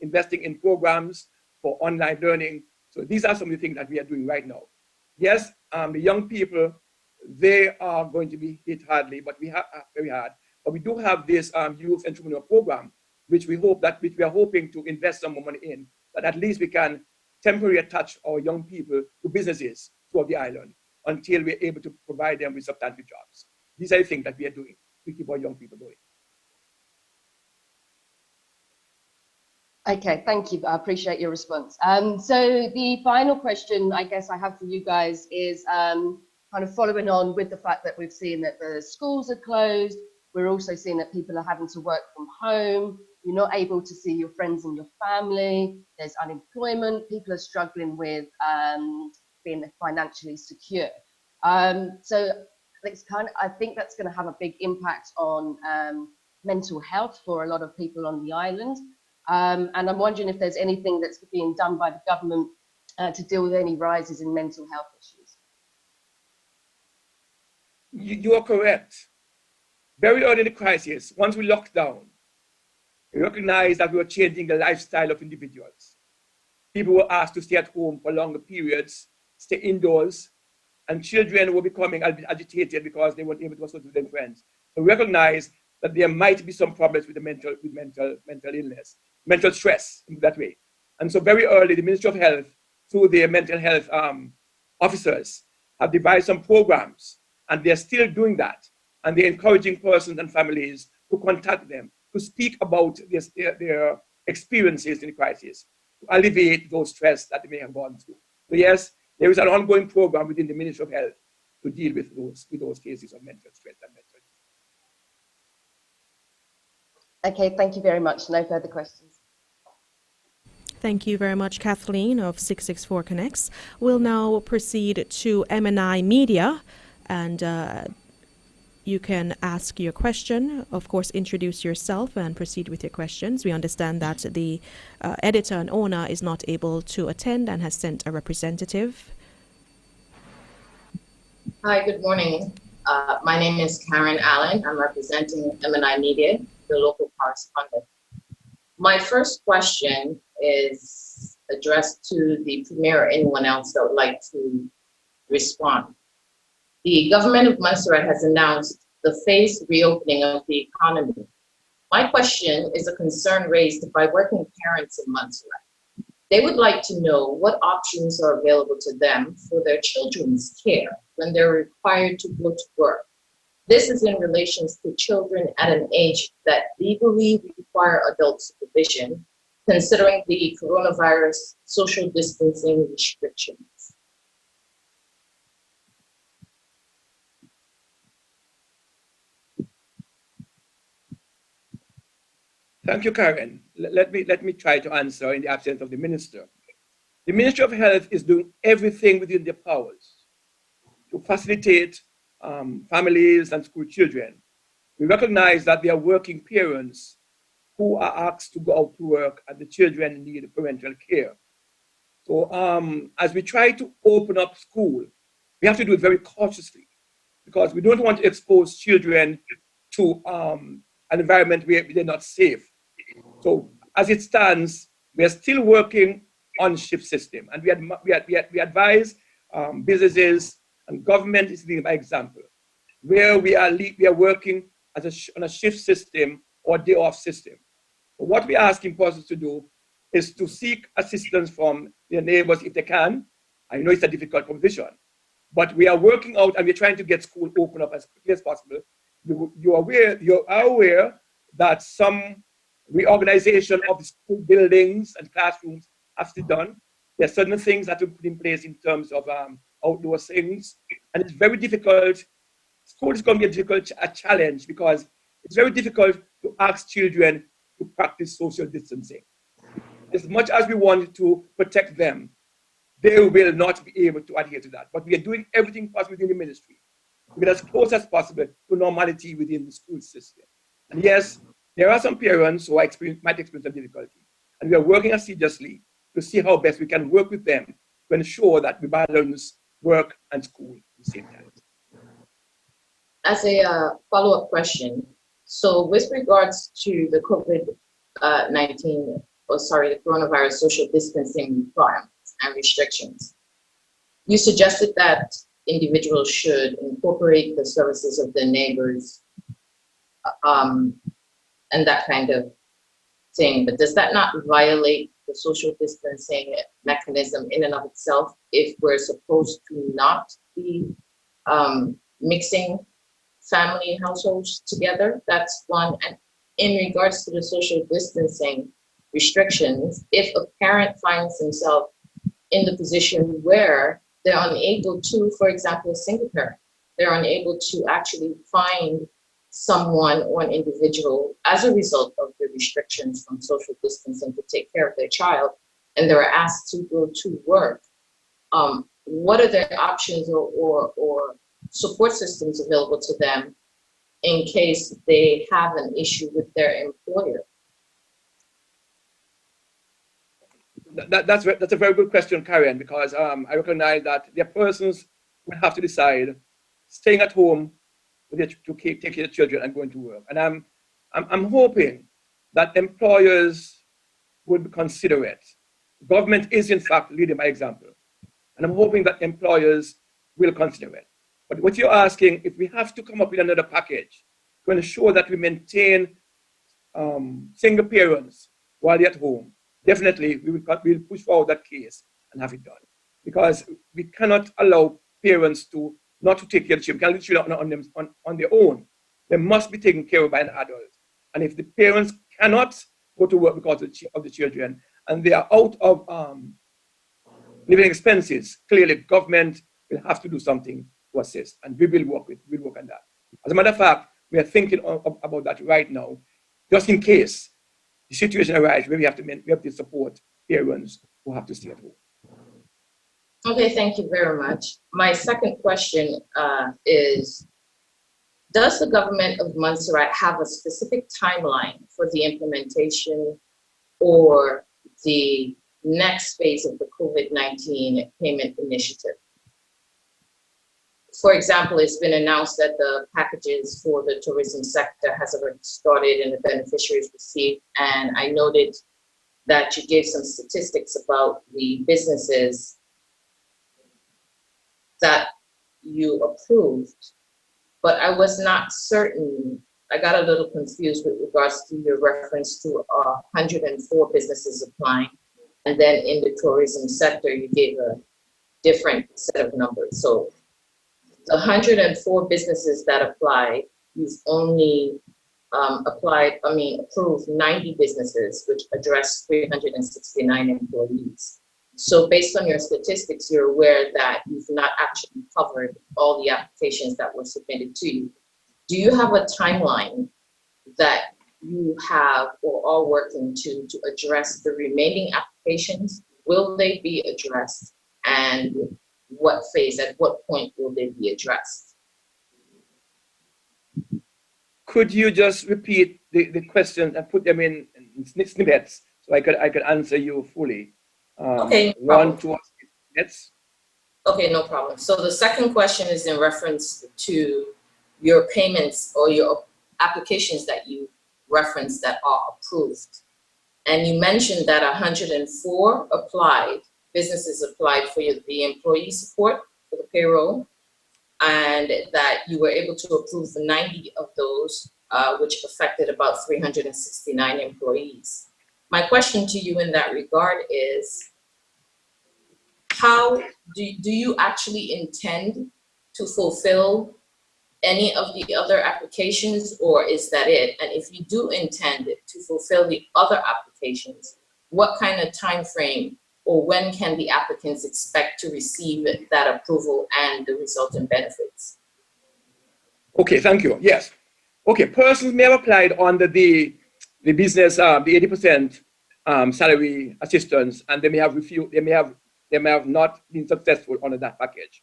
D: investing in programs for online learning. So these are some of the things that we are doing right now. Yes, the young people, they are going to be hit hardly, but we have very hard. But we do have this youth entrepreneur program, which we are hoping to invest some more money in, that at least we can temporarily attach our young people to businesses throughout the island until we're able to provide them with substantive jobs. These are the things that we are doing to keep our young people going.
G: Okay, thank you. I appreciate your response. So the final question I guess I have for you guys is kind of following on with the fact that we've seen that the schools are closed. We're also seeing that people are having to work from home. You're not able to see your friends and your family. There's unemployment. People are struggling with being financially secure. So it's I think that's going to have a big impact on mental health for a lot of people on the island. And I'm wondering if there's anything that's being done by the government to deal with any rises in mental health issues.
D: You are correct. Very early in the crisis, once we locked down, we recognized that we were changing the lifestyle of individuals. people were asked to stay at home for longer periods, stay indoors, and children were becoming agitated because they weren't able to associate with their friends. So recognize that there might be some problems with the mental illness, mental stress in that way. And so very early, the Ministry of Health, through their mental health officers, have devised some programs, and they're still doing that. And they're encouraging persons and families to contact them, to speak about their experiences in the crisis, to alleviate those stress that they may have gone through. So yes, there is an ongoing program within the Ministry of Health to deal with those cases of mental stress and mental disease.
G: Okay, thank you very much. No further questions.
C: Thank you very much, Kathleen of 664 Connects. We'll now proceed to MNI Media, and you can ask your question. Of course, introduce yourself and proceed with your questions. We understand that the editor and owner is not able to attend and has sent a representative.
H: Hi, good morning. My name is Karen Allen. I'm representing MNI Media, the local correspondent. My first question is addressed to the Premier or anyone else that would like to respond. The government of Montserrat has announced the phased reopening of the economy. My question is a concern raised by working parents in Montserrat. They would like to know what options are available to them for their children's care when they're required to go to work. This is in relation to children at an age that legally require adult supervision, considering the coronavirus social distancing restrictions.
D: Thank you, Karen. Let me try to answer in the absence of the minister. The Ministry of Health is doing everything within their powers to facilitate families and school children. We recognize that there are working parents who are asked to go out to work and the children need parental care. So as we try to open up school, we have to do it very cautiously because we don't want to expose children to an environment where they're not safe. So as it stands, we are still working on shift system, and we advise businesses and government is leading by example, where we are working on a shift system or day off system. So what we're asking persons to do is to seek assistance from their neighbors if they can. I know it's a difficult proposition, but we are working out and we're trying to get school open up as quickly as possible. You are aware that some reorganization of the school buildings and classrooms have to be done. There are certain things that we put in place in terms of outdoor things, and it's very difficult. School is going to be a challenge because it's very difficult to ask children to practice social distancing. As much as we want to protect them, they will not be able to adhere to that. But we are doing everything possible within the ministry to get as close as possible to normality within the school system. And yes, there are some parents who might experience some difficulty, and we are working assiduously to see how best we can work with them to ensure that we balance work and school at the same time.
H: As a follow-up question, so with regards to the COVID-19, the coronavirus social distancing requirements and restrictions, you suggested that individuals should incorporate the services of their neighbors and that kind of thing, but does that not violate the social distancing mechanism in and of itself if we're supposed to not be mixing family households together? That's one. And in regards to the social distancing restrictions, if a parent finds himself in the position where they're unable to, for example, a single parent, they're unable to actually find someone or an individual as a result of the restrictions from social distancing to take care of their child, and they're asked to go to work, what are their options or support systems available to them in case they have an issue with their employer?
D: That's a very good question, Karen, because I recognize that there are persons who have to decide staying at home to take care of the children and going to work. And I'm hoping that employers would be considerate government is in fact leading by example. And I'm hoping that employers will consider it. But what you're asking, if we have to come up with another package to ensure that we maintain single parents while they're at home, definitely we'll push forward that case and have it done. Because we cannot allow parents to not to take care of the children. We can't leave children on their own. They must be taken care of by an adult. And if the parents cannot go to work because of the children and they are out of living expenses, clearly government will have to do something to assist, and we'll work on that. As a matter of fact, we are thinking about that right now, just in case the situation arises where we have to support parents who have to stay at home.
H: Okay, thank you very much. My second question is, does the government of Montserrat have a specific timeline for the implementation or the next phase of the COVID-19 payment initiative? For example, it's been announced that the packages for the tourism sector has already started and the beneficiaries received. And I noted that you gave some statistics about the businesses that you approved, but I was not certain. I got a little confused with regards to your reference to 104 businesses applying. And then in the tourism sector, you gave a different set of numbers. So the 104 businesses that applied, you've only approved 90 businesses, which address 369 employees. So based on your statistics, you're aware that you've not actually covered all the applications that were submitted to you. Do you have a timeline that you have or are working to address the remaining applications? Will they be addressed? And what phase, at what point will they be addressed?
D: Could you just repeat the question and put them in snippets so I could answer you fully?
H: Okay.
D: 1, 2 snippets.
H: Okay, no problem. So the second question is in reference to your payments or your applications that you referenced that are approved. And you mentioned that 104 businesses applied for the employee support for the payroll, and that you were able to approve 90 of those, which affected about 369 employees. My question to you in that regard is, how do you actually intend to fulfill any of the other applications, or is that it? And if you do intend to fulfill the other applications, what kind of time frame or when can the applicants expect to receive that approval and the resultant benefits?
D: Okay, thank you. Yes. Okay, persons may have applied under the business, the 80% salary assistance, and they may have refused, they may have not been successful under that package.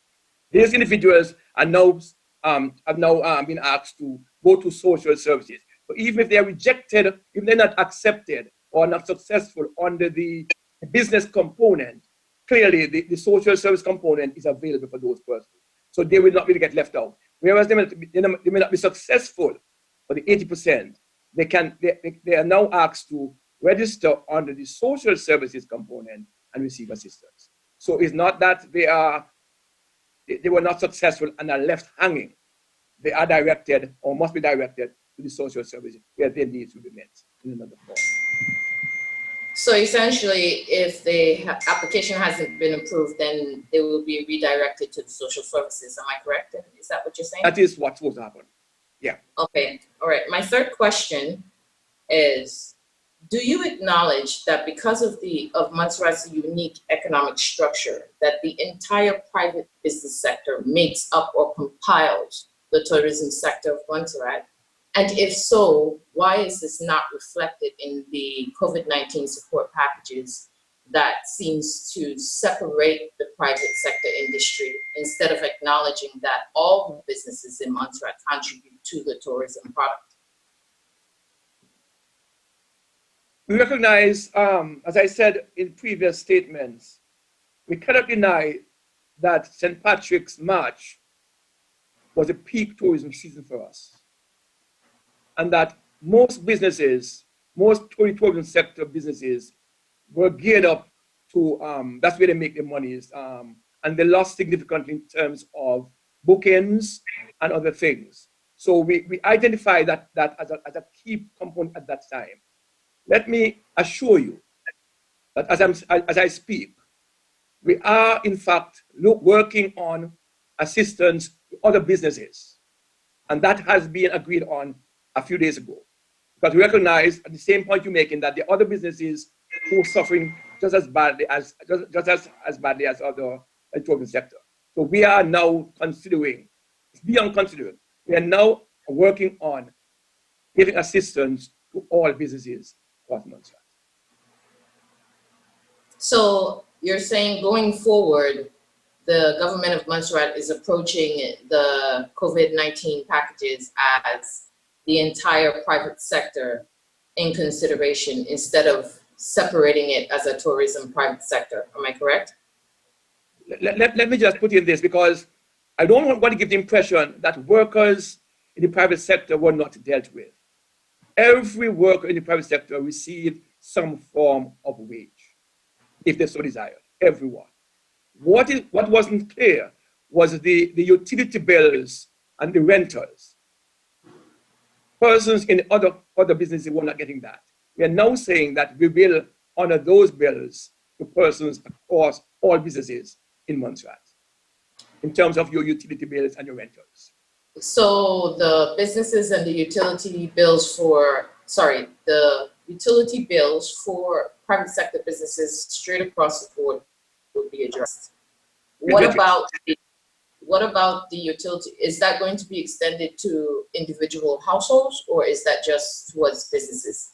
D: These individuals are now have now been asked to go to social services. So even if they are rejected, if they're not accepted or not successful under the business component, clearly the social service component is available for those persons. So they will not really get left out. Whereas they may not be successful for the 80%, they are now asked to register under the social services component and receive assistance. So it's not that they were not successful and are left hanging. They are directed or must be directed to the social services where their needs will be met in another form.
H: So essentially, if the application hasn't been approved, then they will be redirected to the social services. Am I correct? Is that what you're saying?
D: That is what's supposed to happen. Yeah.
H: Okay. All right. My third question is, do you acknowledge that because of Montserrat's unique economic structure, that the entire private business sector makes up or compiles the tourism sector of Montserrat? And if so, why is this not reflected in the COVID-19 support packages that seems to separate the private sector industry instead of acknowledging that all the businesses in Montserrat contribute to the tourism product?
D: We recognize, as I said in previous statements, we cannot deny that St. Patrick's March was a peak tourism season for us. And that most businesses, most tourism sector businesses were geared up to, that's where they make their monies. And they lost significantly in terms of bookings and other things. So we identified that as a key component at that time. Let me assure you that as I speak, we are in fact working on assistance to other businesses. And that has been agreed on a few days ago. But we recognize at the same point you're making that the other businesses who are suffering just as badly as other tourism sector. So we are now considering, it's beyond considering, we are now working on giving assistance to all businesses across Montserrat.
H: So you're saying going forward, the government of Montserrat is approaching the COVID-19 packages as the entire private sector in consideration instead of separating it as a tourism private sector. Am I correct?
D: Let me just put in this, because I don't want to give the impression that workers in the private sector were not dealt with. Every worker in the private sector received some form of wage, if they so desired, everyone. What wasn't clear was the utility bills and the renters. Persons in other businesses were not getting that. We are now saying that we will honor those bills to persons across all businesses in Montserrat in terms of your utility bills and your renters.
H: So the businesses and the utility bills for private sector businesses straight across the board will be addressed. What about the utility? Is that going to be extended to individual households, or is that just towards businesses?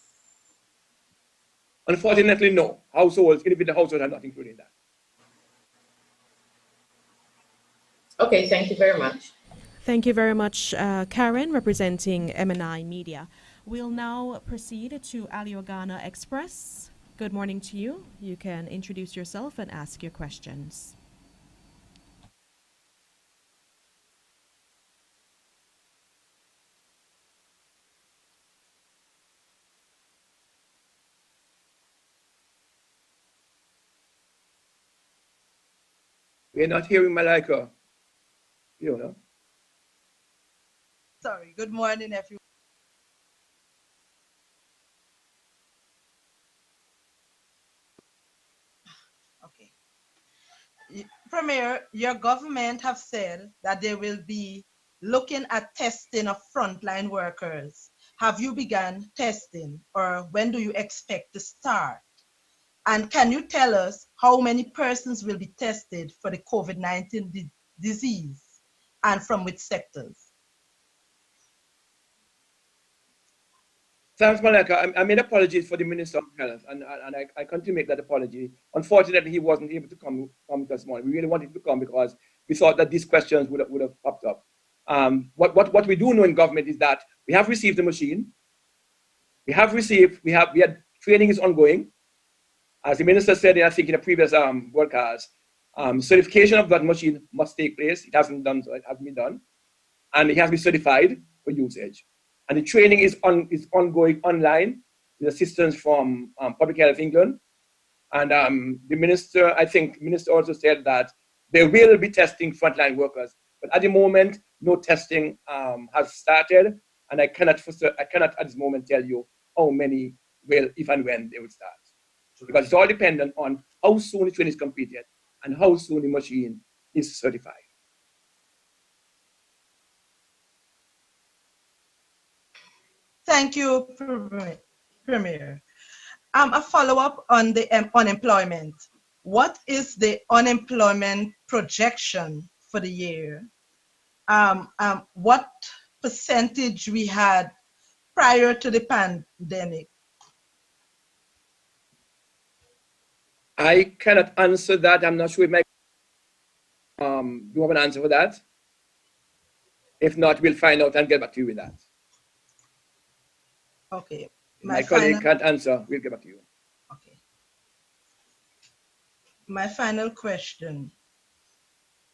D: Unfortunately, no. Households, individual households are not included in that.
H: Okay, thank you very much.
C: Thank you very much, Karen, representing MNI Media. We'll now proceed to Aliogana Express. Good morning to you. You can introduce yourself and ask your questions.
D: We're not hearing Malika. You know.
I: Sorry, good morning, everyone. Okay. Premier, your government have said that they will be looking at testing of frontline workers. Have you begun testing, or when do you expect to start? And can you tell us how many persons will be tested for the COVID-19 disease and from which sectors?
D: Thanks, Malika. I made apologies for the Minister of Health, and I continue to make that apology. Unfortunately, he wasn't able to come this morning. We really wanted to come because we thought that these questions would have popped up. What we do know in government is that we have received the machine. We had training is ongoing. As the Minister said, I think in a previous broadcast, certification of that machine must take place. It hasn't done, so it hasn't been done. And it has to be certified for usage. And the training is ongoing online with assistance from Public Health England. And the Minister also said that they will be testing frontline workers. But at the moment, no testing has started. And I cannot at this moment tell you how many will, if and when they will start. Because it's all dependent on how soon the training is completed and how soon the machine is certified.
I: Thank you, Premier. A follow-up on the unemployment. What is the unemployment projection for the year? What percentage we had prior to the pandemic?
D: I cannot answer that. I'm not sure if do you have an answer for that? If not, we'll find out and get back to you with that.
I: Okay.
D: My colleague can't answer. We'll get back to you.
I: Okay. My final question.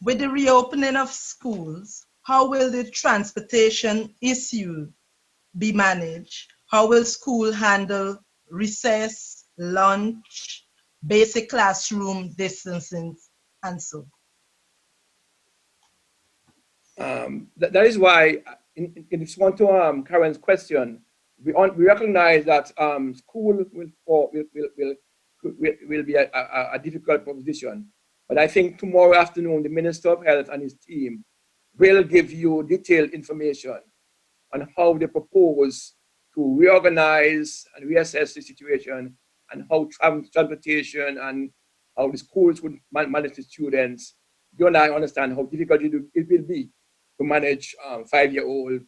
I: With the reopening of schools, how will the transportation issue be managed? How will school handle recess, lunch, basic classroom distancing and so.
D: That is why, in response to Karen's question, we recognize that school will be a difficult proposition. But I think tomorrow afternoon, the Minister of Health and his team will give you detailed information on how they propose to reorganize and reassess the situation, and how transportation and how the schools would manage the students. You and I understand how difficult it will be to manage 5-year-old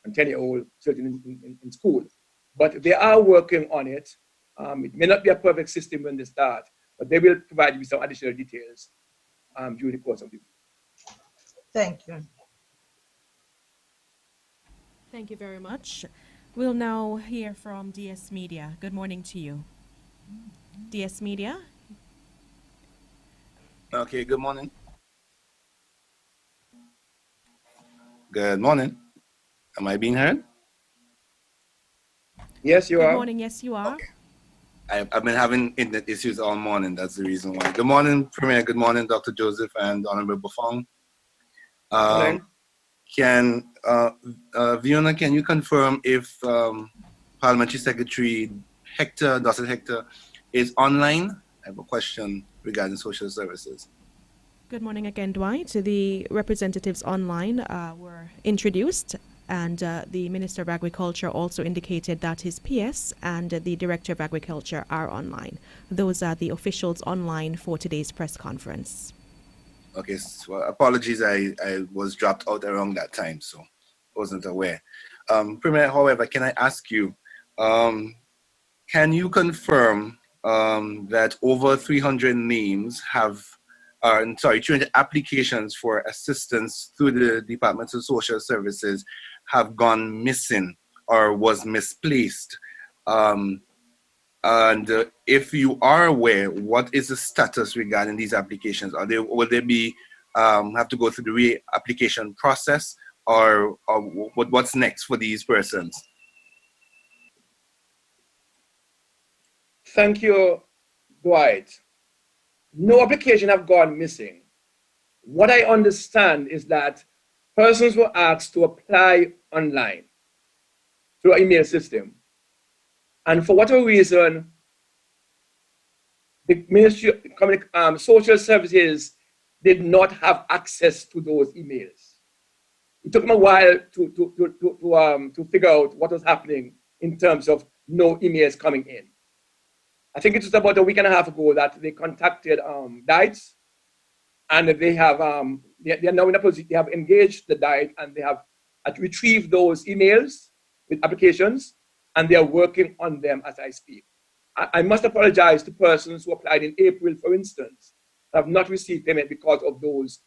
D: and 10-year-old children in school. But they are working on it. It may not be a perfect system when they start, but they will provide you with some additional details during the course of the week.
I: Thank you.
C: Thank you very much. We'll now hear from DS Media. Good morning to you. DS Media.
J: Okay, good morning. Good morning. Am I being heard?
D: Yes, you
C: Good
D: are.
C: morning. Yes, you are.
J: Okay. I've been having internet issues all morning. That's the reason why. Good morning, Premier. Good morning, Dr. Joseph and Honorable Buffon.
D: Morning.
J: Fiona, can you confirm if Parliamentary Secretary Dr. Hector, is online? I have a question regarding social services.
C: Good morning again, Dwight. The representatives online were introduced, and the Minister of Agriculture also indicated that his PS and the Director of Agriculture are online. Those are the officials online for today's press conference.
J: Okay, so apologies, I was dropped out around that time, so wasn't aware. Premier, however, can I ask you, can you confirm that over 300 names 300 applications for assistance through the Department of Social Services have gone missing or was misplaced? And if you are aware, what is the status regarding these applications? Will they be have to go through the re-application process, or what's next for these persons?
D: Thank you, Dwight. No application have gone missing. What I understand is that persons were asked to apply online through an email system. And for whatever reason, the Ministry of Social Services did not have access to those emails. It took them a while to figure out what was happening in terms of no emails coming in. I think it was about a week and a half ago that they contacted DITES, and they have they are now in a position. They have engaged the DITE, and they have retrieved those emails with applications, and they are working on them as I speak. I must apologize to persons who applied in April, for instance, have not received payment because of those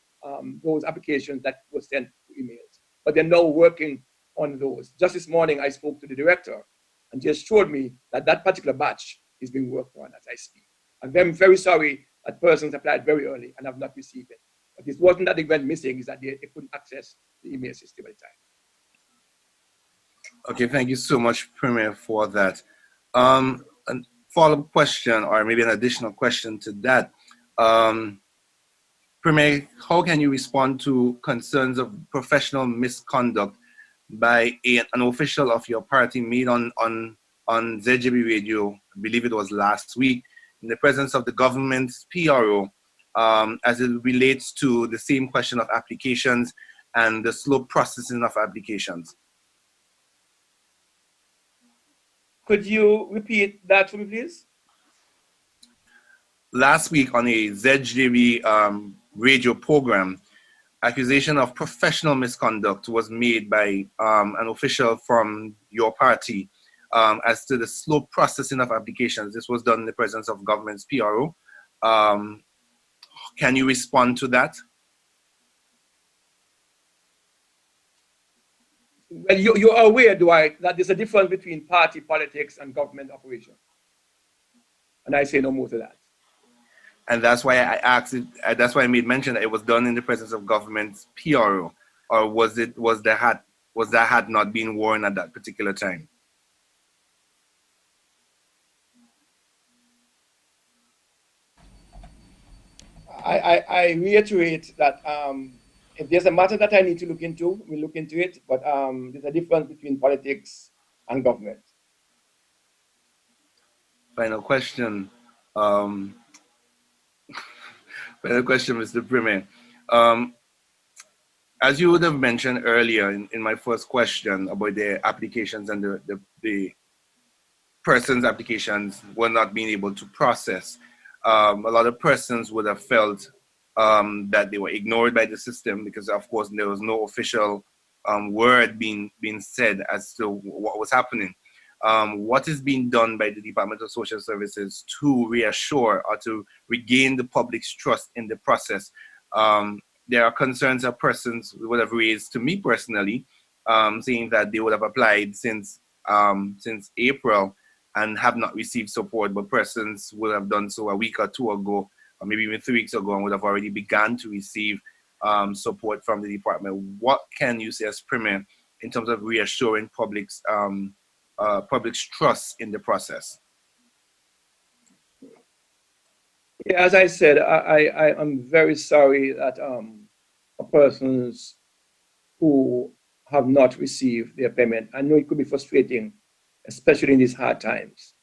D: applications that were sent to emails. But they're now working on those. Just this morning, I spoke to the director, and she assured me that that particular batch is being worked on as I speak. I'm very sorry that persons applied very early and have not received it. But it wasn't that they went missing, it's that they couldn't access the email system at the time.
J: Okay, thank you so much, Premier, for that. A follow-up question, or maybe an additional question to that. Premier, how can you respond to concerns of professional misconduct by an official of your party made on ZJB Radio, I believe it was last week, in the presence of the government's PRO, as it relates to the same question of applications and the slow processing of applications?
D: Could you repeat that for me, please?
J: Last week on a ZJB radio program, accusation of professional misconduct was made by an official from your party as to the slow processing of applications. This was done in the presence of government's PRO. Can you respond to that?
D: Well, you're aware, Dwight, that there's a difference between party politics and government operation. And I say no more to that.
J: And that's why I asked it, that's why I made mention that it was done in the presence of government's PRO, or was that hat not being worn at that particular time?
D: I reiterate that if there's a matter that I need to look into, we'll look into it. But there's a difference between politics and government.
J: Final question. Final question, Mr. Premier. As you would have mentioned earlier in my first question about the applications and the person's applications were not being able to process, a lot of persons would have felt that they were ignored by the system because, of course, there was no official word being said as to what was happening. What is being done by the Department of Social Services to reassure or to regain the public's trust in the process? There are concerns that persons would have raised to me personally, saying that they would have applied since April and have not received support, but persons would have done so a week or two ago, or maybe even 3 weeks ago, and would have already begun to receive support from the department. What can you say as Premier in terms of reassuring public's trust in the process?
D: Yeah, as I said, I am very sorry that persons who have not received their payment. I know it could be frustrating, especially in these hard times.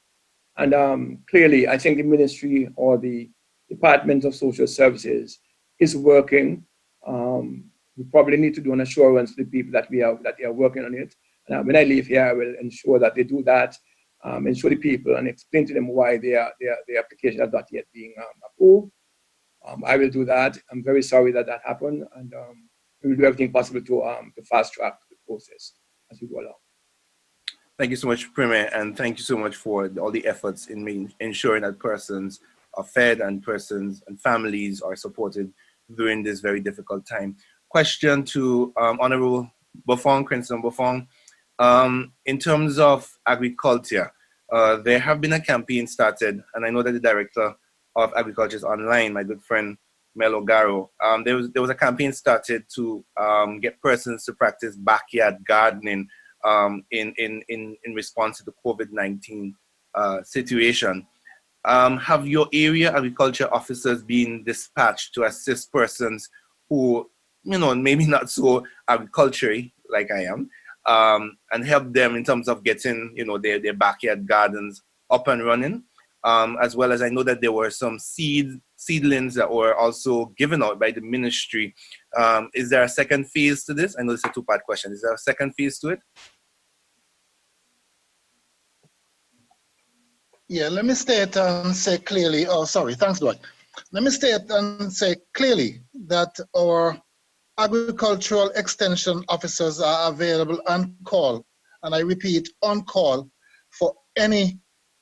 D: And clearly, I think the ministry or the Department of Social Services is working. We probably need to do an assurance to the people that they are working on it. And when I leave here, I will ensure that they do that, ensure the people and explain to them why their application has not yet being approved. I will do that. I'm very sorry that happened, and we will do everything possible to fast track the process as we go along.
J: Thank you so much, Premier, and thank you so much for all the efforts in ensuring that persons are fed and persons and families are supported during this very difficult time. Question to Honorable Buffon, Cranston Buffon. In terms of agriculture, there have been a campaign started, and I know that the Director of Agriculture is online, my good friend Melo Garo. There was a campaign started to get persons to practice backyard gardening in response to the COVID-19 situation. Have your area agriculture officers been dispatched to assist persons who, maybe not so agriculture like I am, and help them in terms of getting, their backyard gardens up and running? As well as I know that there were some seedlings that were also given out by the ministry. Is there a second phase to this? I know it's a two-part question. Is there a second phase to it?
B: Yeah, let me state and say clearly, thanks, Dwight. Let me state and say clearly that our agricultural extension officers are available on call, and I repeat, on call for any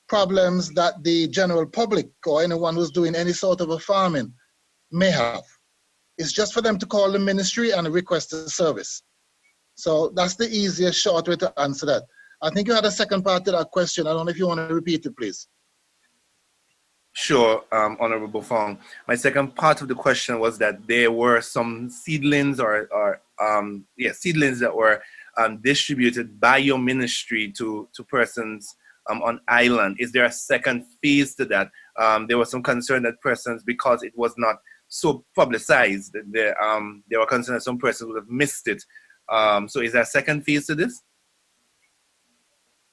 B: problems that the general public or anyone who's doing any sort of a farming may have. It's just for them to call the ministry and request a service. So that's the easiest, short way to answer that. I think you had a second part to that question. I don't know if you want to repeat it, please.
J: Sure, Honorable Fong. My second part of the question was that there were some seedlings seedlings that were distributed by your ministry to persons on island. Is there a second phase to that? There was some concern that persons, because it was not so publicized, there were concerns that some persons would have missed it. So is there a second phase to this?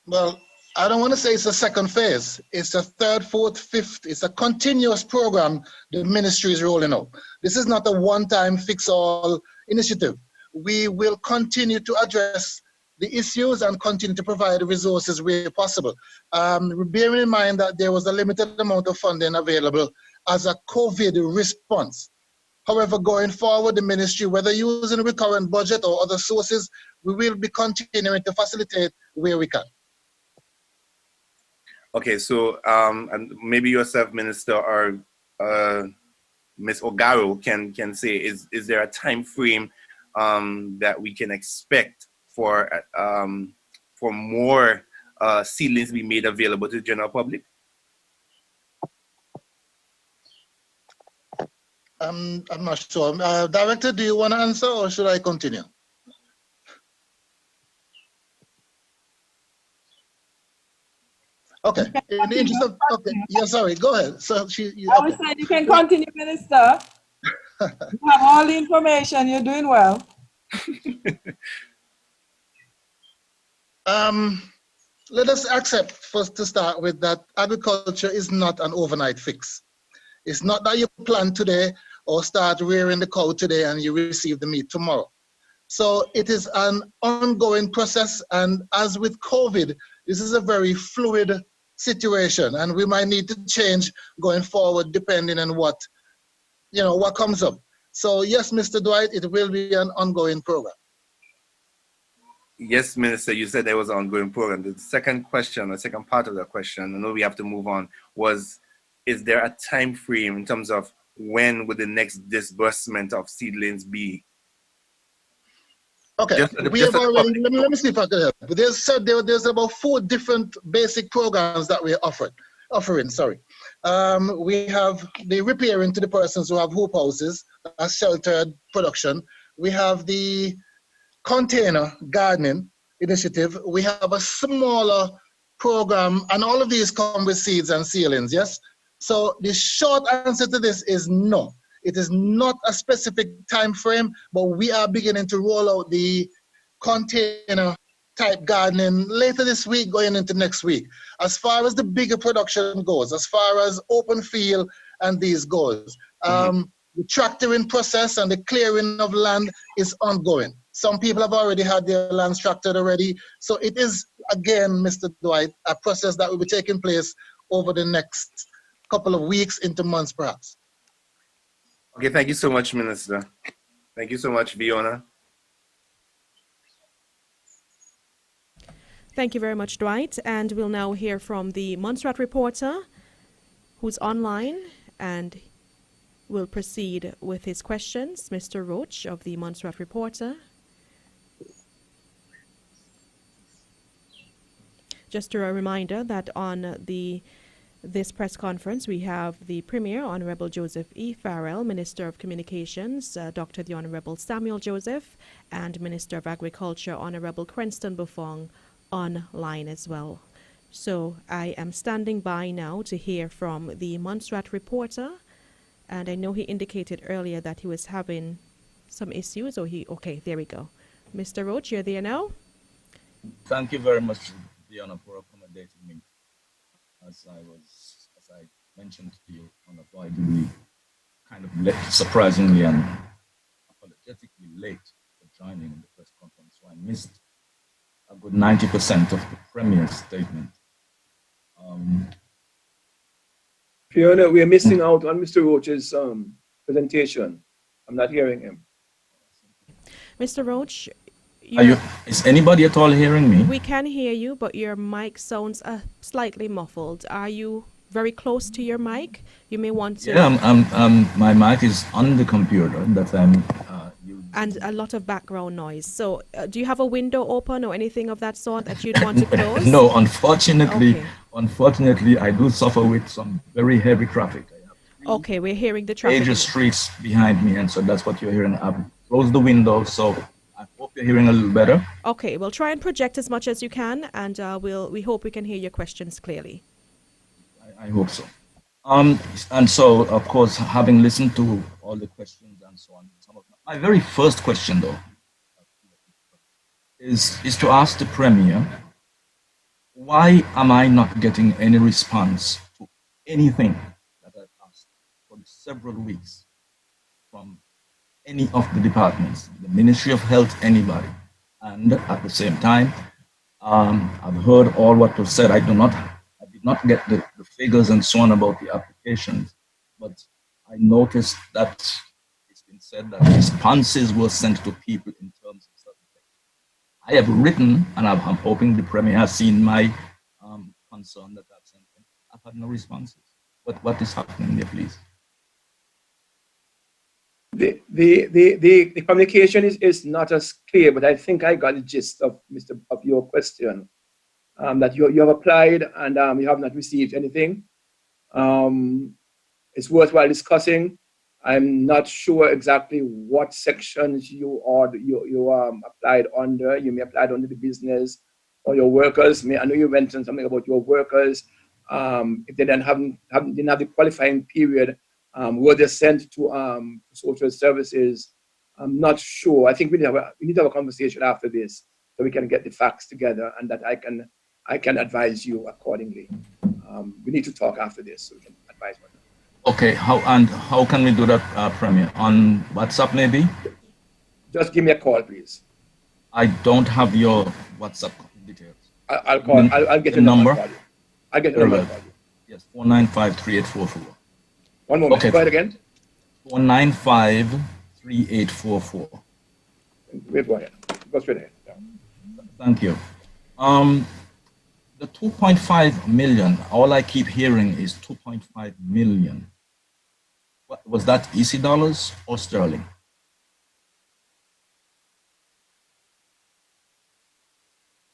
B: Well, I don't want to say it's a second phase. It's a third, fourth, fifth. It's a continuous program the ministry is rolling out. This is not a one-time fix-all initiative. We will continue to address the issues and continue to provide the resources where possible. Bearing in mind that there was a limited amount of funding available as a COVID response. However, going forward, the ministry, whether using the current budget or other sources, we will be continuing to facilitate where we can.
J: Okay, so and maybe yourself, Minister, or Ms. Ogaro can say, is there a time frame that we can expect for more seedlings to be made available to the general public?
B: I'm not sure. Director, do you want to answer or should I continue? Okay. In the interest of, okay. Yeah, sorry. Go ahead. So
K: I was saying you can continue, Minister.
I: You have all the information. You're doing well.
B: Let us accept first to start with that agriculture is not an overnight fix. It's not that you plant today or start rearing the cow today and you receive the meat tomorrow. So it is an ongoing process, and as with COVID, this is a very fluid situation, and we might need to change going forward depending on what comes up. So yes, Mr. Dwight, it will be an ongoing program.
J: Yes, Minister, you said there was an ongoing program. The second question, the second part of the question, I know we have to move on, was, is there a time frame in terms of when would the next disbursement of seedlings be?
B: Okay, we have already, let me see if I can help. There's about 4 different basic programs that we're offering. We have the repairing to the persons who have hoop houses, a sheltered production. We have the container gardening initiative. We have a smaller program, and all of these come with seeds and seedlings, yes? So the short answer to this is no. It is not a specific time frame, but we are beginning to roll out the container type gardening later this week, going into next week. As far as the bigger production goes, as far as open field and these goes, the tractoring process and the clearing of land is ongoing. Some people have already had their lands tractored already. So it is, again, Mr. Dwight, a process that will be taking place over the next couple of weeks into months, perhaps.
J: Okay, thank you so much, Minister. Thank you so much, Fiona.
C: Thank you very much, Dwight. And we'll now hear from the Montserrat reporter who's online and will proceed with his questions. Mr. Roach of the Montserrat reporter. Just a reminder that on this press conference, we have the Premier, Honorable Joseph E. Farrell, Minister of Communications, Dr. the Honorable Samuel Joseph, and Minister of Agriculture, Honorable Cranston Buffong, online as well. So I am standing by now to hear from the Montserrat reporter, and I know he indicated earlier that he was having some issues, okay, there we go. Mr. Roach, you're there now?
K: Thank you very much, Diana, for accommodating me. As I mentioned to you, unavoidably, kind of late, surprisingly and apologetically late for joining the press conference, so I missed a good 90% of the Premier's statement.
D: Fiona, we are missing out on Mr. Roach's presentation. I'm not hearing him.
C: Mr. Roach,
K: is anybody at all hearing me?
C: we can hear you, but your mic sounds slightly muffled. Are you very close to your mic? You may want to...
K: Yeah, my mic is on the computer that I'm using.
C: And a lot of background noise. So do you have a window open or anything of that sort that you'd want to close?
K: No, unfortunately,
C: Okay.
K: Unfortunately, I do suffer with some very heavy traffic.
C: Okay, we're hearing the traffic.
K: Major streets behind me, and so that's what you're hearing. I've closed the window, so I hope you're hearing a little better.
C: Okay, we'll try and project as much as you can, and we hope we can hear your questions clearly.
K: I hope so. And so, of course, having listened to all the questions and so on, my very first question, though, is to ask the Premier, why am I not getting any response to anything that I've asked for several weeks from any of the departments, the Ministry of Health, anybody? And at the same time, I've heard all what was said. I did not get the figures and so on about the applications, but I noticed that it's been said that responses were sent to people in terms of certain things. I have written, and I'm hoping the Premier has seen my concern that I've sent him. I've had no responses. But what is happening there, please?
D: The communication is not as clear, but I think I got the gist of your question. That you have applied and you have not received anything. It's worthwhile discussing. I'm not sure exactly what sections you applied under. You may apply under the business or your workers. I know you mentioned something about your workers. If they didn't have the qualifying period Were they sent to social services? I'm not sure. I think we need to have a conversation after this so we can get the facts together and that I can advise you accordingly. We need to talk after this so we can advise one another.
K: Okay, how can we do that, Premier? On WhatsApp maybe?
D: Just give me a call, please.
K: I don't have your WhatsApp details.
D: I'll call. I'll get
K: the
D: your number.
K: number.
D: I'll get your number. And call you.
K: Yes, 495-3844.
D: One moment.
K: Okay.
D: Go ahead again.
K: 495-3844.
D: Wait, go ahead. Go straight ahead. Yeah.
K: Thank you. The 2.5 million, all I keep hearing is 2.5 million. What, was that EC dollars or sterling?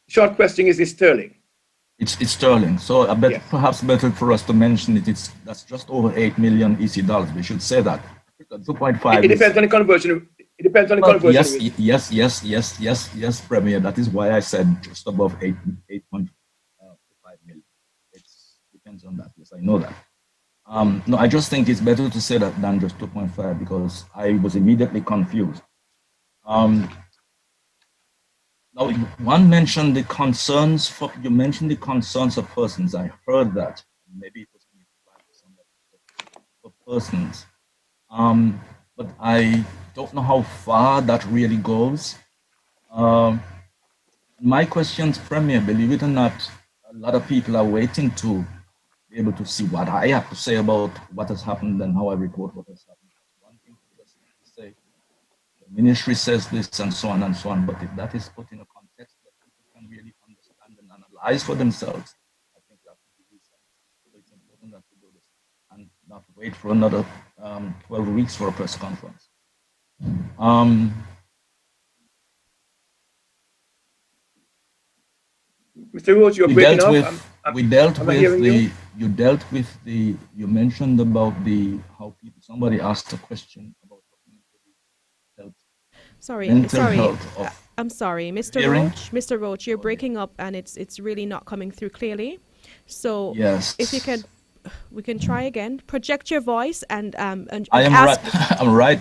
D: Short question is sterling.
K: It's sterling. So I bet
D: Yes.
K: perhaps better for us to mention it. That's just over 8 million EC dollars. We should say that. 2.5.
D: It depends on the conversion. It depends on the conversion.
K: Yes, Premier. That is why I said just above 8.5 million. It depends on that. Yes, I know that. No, I just think it's better to say that than just 2.5 because I was immediately confused. Now, one mentioned the concerns you mentioned the concerns of persons. I heard that. Maybe it was for persons. But I don't know how far that really goes. My questions, Premier, believe it or not, a lot of people are waiting to be able to see what I have to say about what has happened and how I report what has happened. One thing to just say, the ministry says this and so on, but if that is put in a context that people can really understand and analyze for themselves, I think that would be reasonable. So it's important that we do this and not wait for another 12 weeks for a press conference.
D: Mr. Roach, you're breaking up.
K: You mentioned about how people, somebody asked a question about health.
C: I'm sorry, Mr.
K: Hearing?
C: Roach. Mr. Roach, you're breaking up and it's really not coming through clearly. So
K: yes.
C: If you can, we can try again. Project your voice and
K: I am right.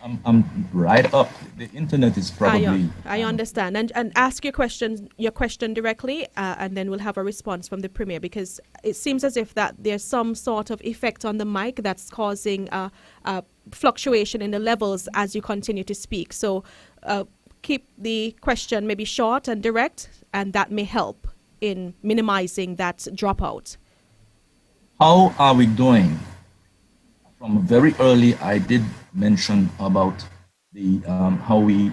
K: I'm right up. The internet is probably.
C: I understand, and ask your question directly, and then we'll have a response from the Premier because it seems as if that there's some sort of effect on the mic that's causing a fluctuation in the levels as you continue to speak. So keep the question maybe short and direct, and that may help in minimizing that dropout.
K: How are we doing? From very early, I did mention about the how we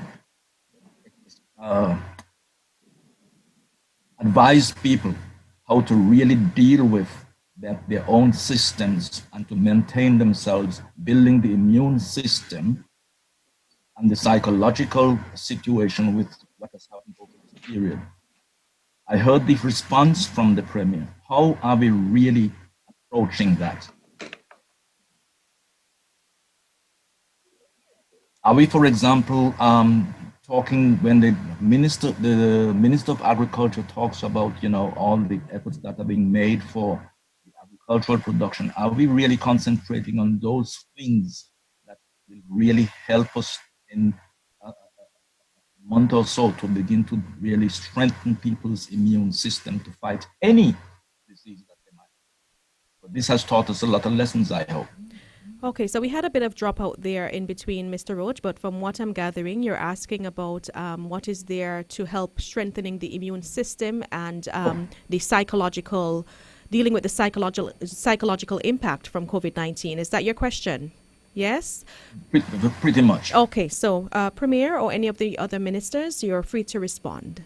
K: advise people how to really deal with their own systems and to maintain themselves, building the immune system and the psychological situation with what has happened over this period. I heard the response from the Premier. How are we really approaching that? Are we, for example, talking when the Minister of Agriculture talks about, all the efforts that are being made for the agricultural production? Are we really concentrating on those things that will really help us in a month or so to begin to really strengthen people's immune system to fight any disease that they might have? But this has taught us a lot of lessons, I hope.
C: Okay, so we had a bit of dropout there in between, Mr. Roach, but from what I'm gathering, you're asking about what is there to help strengthening the immune system and the dealing with the psychological impact from COVID-19. Is that your question? Yes?
K: Pretty much.
C: Okay, so Premier or any of the other ministers, you're free to respond.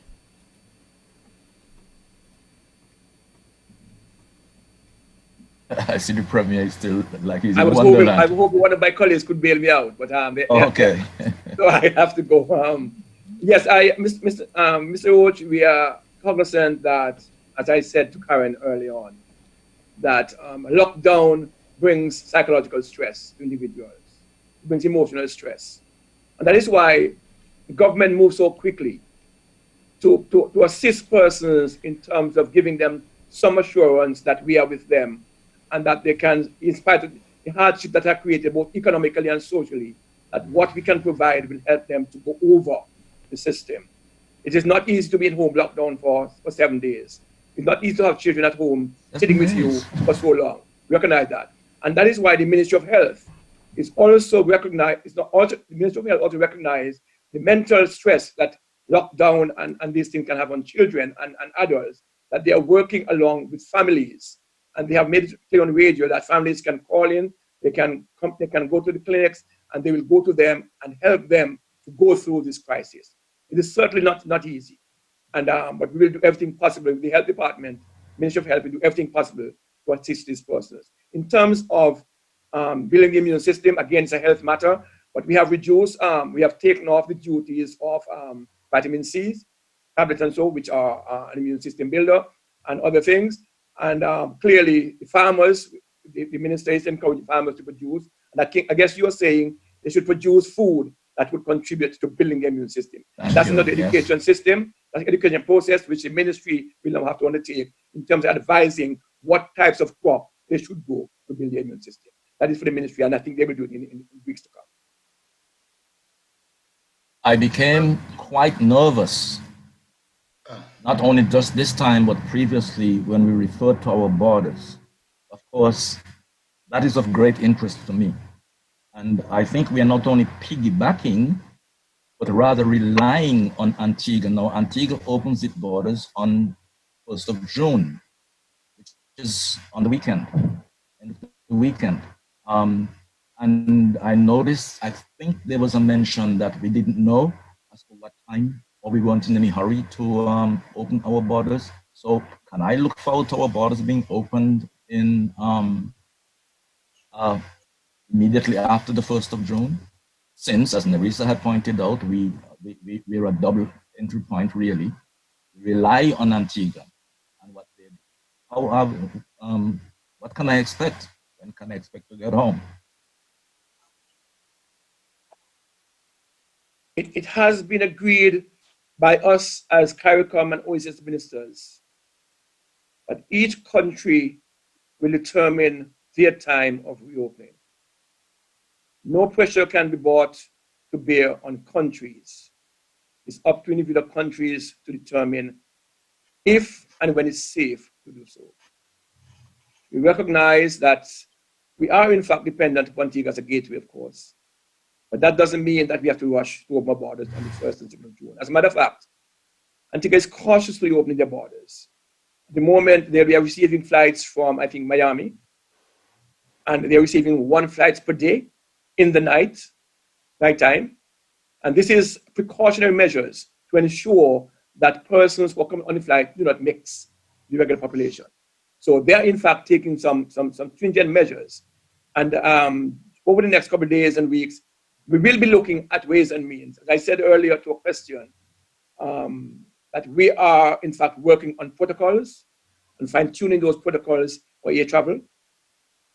K: I see the Premier is still like he's
D: I
K: in
D: was
K: Wonderland.
D: hoping one of my colleagues could bail me out, but
K: okay.
D: So I have to go. Yes, Mr. Roach, we are cognizant that, as I said to Karen early on, that lockdown brings psychological stress to individuals, it brings emotional stress, and that is why the government moves so quickly to assist persons in terms of giving them some assurance that we are with them and that they can, in spite of the hardship that are created both economically and socially, that what we can provide will help them to go over the system. It is not easy to be in home lockdown for 7 days. It's not easy to have children at home sitting with you for so long. Recognize that. And that is why the Ministry of Health is also recognized, it's not also, the Ministry of Health also recognize the mental stress that lockdown and these things can have on children and adults, that they are working along with families. And they have made it clear on radio that families can call in, they can go to the clinics, and they will go to them and help them to go through this crisis. It is certainly not easy. And but we will do everything possible with the health department, Ministry of Health will do everything possible to assist these persons. In terms of building the immune system, again, it's a health matter, but we have reduced, we have taken off the duties of vitamin C tablets and so, which are an immune system builder and other things. And clearly, the farmers, the minister is encouraging farmers to produce. And I guess you're saying they should produce food that would contribute to building the immune system. That's another education system, that's education process, which the ministry will now have to undertake in terms of advising what types of crop they should go to build the immune system. That is for the ministry, and I think they will do it in weeks to come.
K: I became quite nervous, not only just this time, but previously when we referred to our borders. Of course, that is of great interest to me. And I think we are not only piggybacking, but rather relying on Antigua. Now, Antigua opens its borders on 1st of June, which is on the weekend, end of the weekend. And I noticed, I think there was a mention that we didn't know as to what time, or we weren't in any hurry to open our borders. So can I look forward to our borders being opened in immediately after the 1st of June? Since, as Nerissa had pointed out, we're a double entry point, really. We rely on Antigua and what they do. What can I expect? When can I expect to get home?
D: It has been agreed by us as CARICOM and OSS ministers that each country will determine their time of reopening. No pressure can be brought to bear on countries. It's up to individual countries to determine if and when it's safe to do so. We recognize that we are in fact dependent upon Antigua as a gateway, of course, but that doesn't mean that we have to rush to open our borders on the 1st and 2nd of June. As a matter of fact, Antigua is cautiously opening their borders. At the moment, they are receiving flights from, I think, Miami, and they're receiving 1 flight per day in the nighttime. And this is precautionary measures to ensure that persons who are coming on the flight do not mix the regular population. So they're in fact taking some stringent measures. And over the next couple of days and weeks, we will be looking at ways and means. As I said earlier to a question, that we are in fact working on protocols and fine-tuning those protocols for air travel.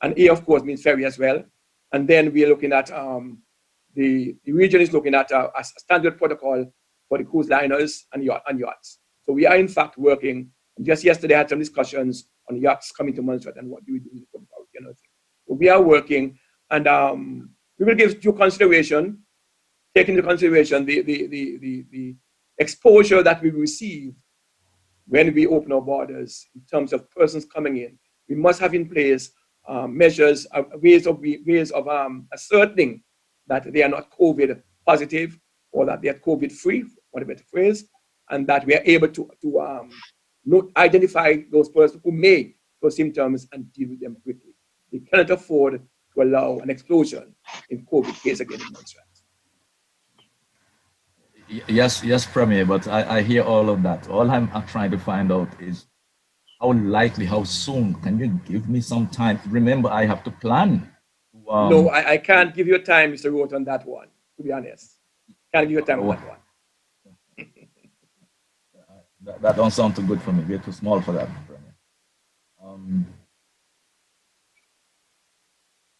D: And air, of course, means ferry as well. And then we are looking at, the region is looking at a standard protocol for the cruise liners and yachts. So we are in fact working. Just yesterday I had some discussions on yachts coming to Montserrat and what do we do with the protocol, you know. So we are working, and we will give due consideration, take into consideration the exposure that we receive when we open our borders in terms of persons coming in. We must have in place measures, ways of asserting that they are not COVID positive or that they are COVID free, whatever the phrase, and that we are able to identify those persons who may show symptoms and deal with them quickly. We cannot afford to allow an explosion in COVID case again in Montserrat.
K: Yes, Premier, but I hear all of that. All I'm trying to find out is how likely, how soon. Can you give me some time? Remember, I have to plan.
D: No, I can't give you a time, Mr. Roth, on that one, to be honest. Can't give you a time on that one.
K: That don't sound too good for me. We're too small for that, Premier.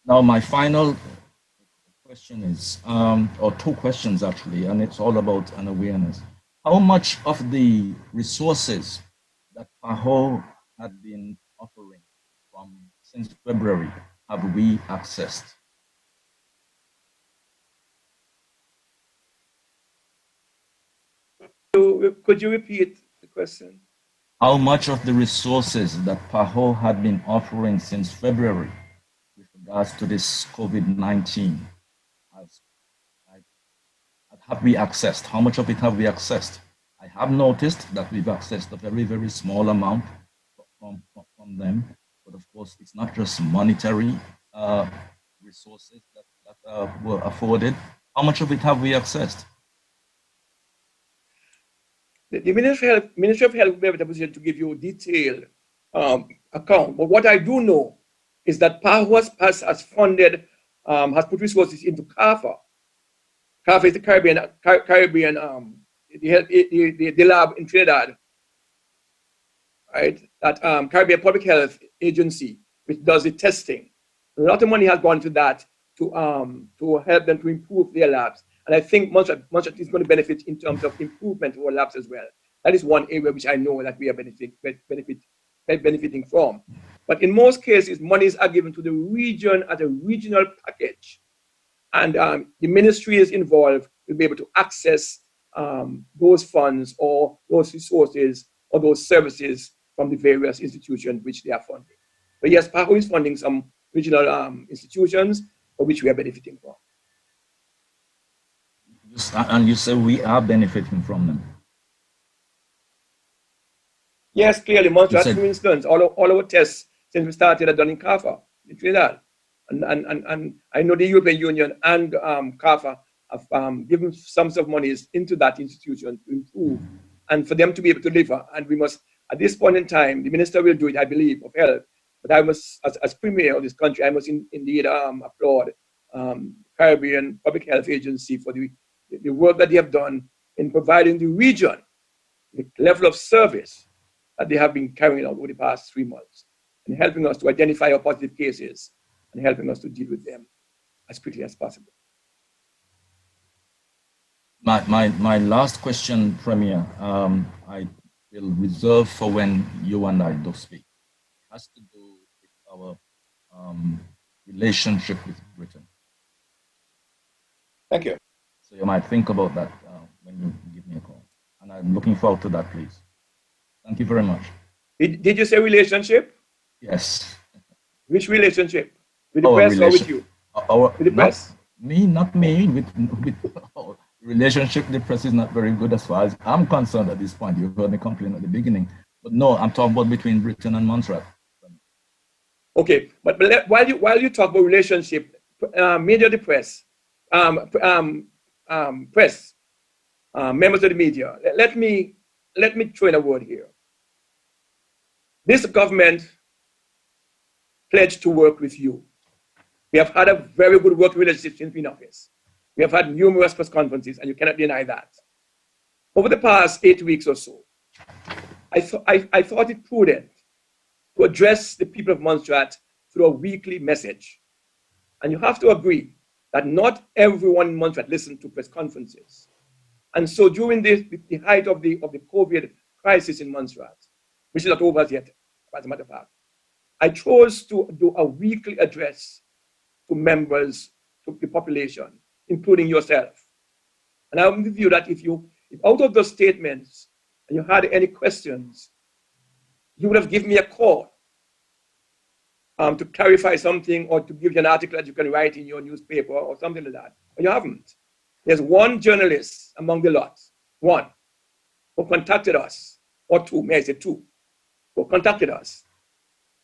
K: Now, my final question is, or 2 questions actually, and it's all about an awareness. How much of the resources that PAHO had been offering since February have we accessed?
D: Could you repeat the question?
K: How much of the resources that PAHO had been offering since February with regards to this COVID-19 have we accessed? How much of it have we accessed? I have noticed that we've accessed a very, very small amount from them. But of course, it's not just monetary resources that were afforded. How much of it have we accessed?
D: The Ministry of Health will be able to give you a detailed account. But what I do know is that PAHO has funded, has put resources into CAFA. CAFA is the Caribbean the lab in Trinidad, right? That Caribbean Public Health Agency, which does the testing. A lot of money has gone to that to help them to improve their labs. And I think Montserrat is going to benefit in terms of improvement of our labs as well. That is one area which I know that we are benefiting from. But in most cases, monies are given to the region as a regional package. And the ministry is involved will be able to access those funds or those resources or those services from the various institutions which they are funding. But yes, PAHO is funding some regional institutions for which we are benefiting from.
K: And you say we are benefiting from them.
D: Yes, clearly, Montserrat, for instance, all our tests since we started are done in CAFA, in Trinidad. And I know the European Union and CAFA have given sums of monies into that institution to improve and for them to be able to deliver. And we must, at this point in time, the minister will do it, I believe, of health. But I must, as premier of this country, I must indeed applaud Caribbean Public Health Agency for the work that they have done in providing the region the level of service that they have been carrying out over the past 3 months and helping us to identify our positive cases and helping us to deal with them as quickly as possible.
K: My last question, Premier, I will reserve for when you and I do speak. It has to do with our relationship with Britain.
D: Thank you.
K: So you might think about that when you give me a call. And I'm looking forward to that, please. Thank you very much.
D: Did you say relationship?
K: Yes.
D: Which relationship? With the press or with you?
K: With the press? Not me. With our relationship with the press is not very good as far as I'm concerned at this point. You heard me complain at the beginning. But no, I'm talking about between Britain and Montserrat.
D: Okay, but while you talk about relationship, media, the press, members of the media, let me throw in a word here. This government pledged to work with you. We have had a very good working relationship since in office. We have had numerous press conferences, and you cannot deny that. Over the past 8 weeks or so, I thought it prudent to address the people of Montserrat through a weekly message. And you have to agree that not everyone in Montserrat listened to press conferences. And so during the height of the COVID crisis in Montserrat, which is not over yet, as a matter of fact, I chose to do a weekly address to members, to the population, including yourself. And I will view that if out of those statements, and you had any questions, you would have given me a call to clarify something or to give you an article that you can write in your newspaper or something like that. But you haven't. There's one journalist among the lot, one, who contacted us, or two, may I say two, who contacted us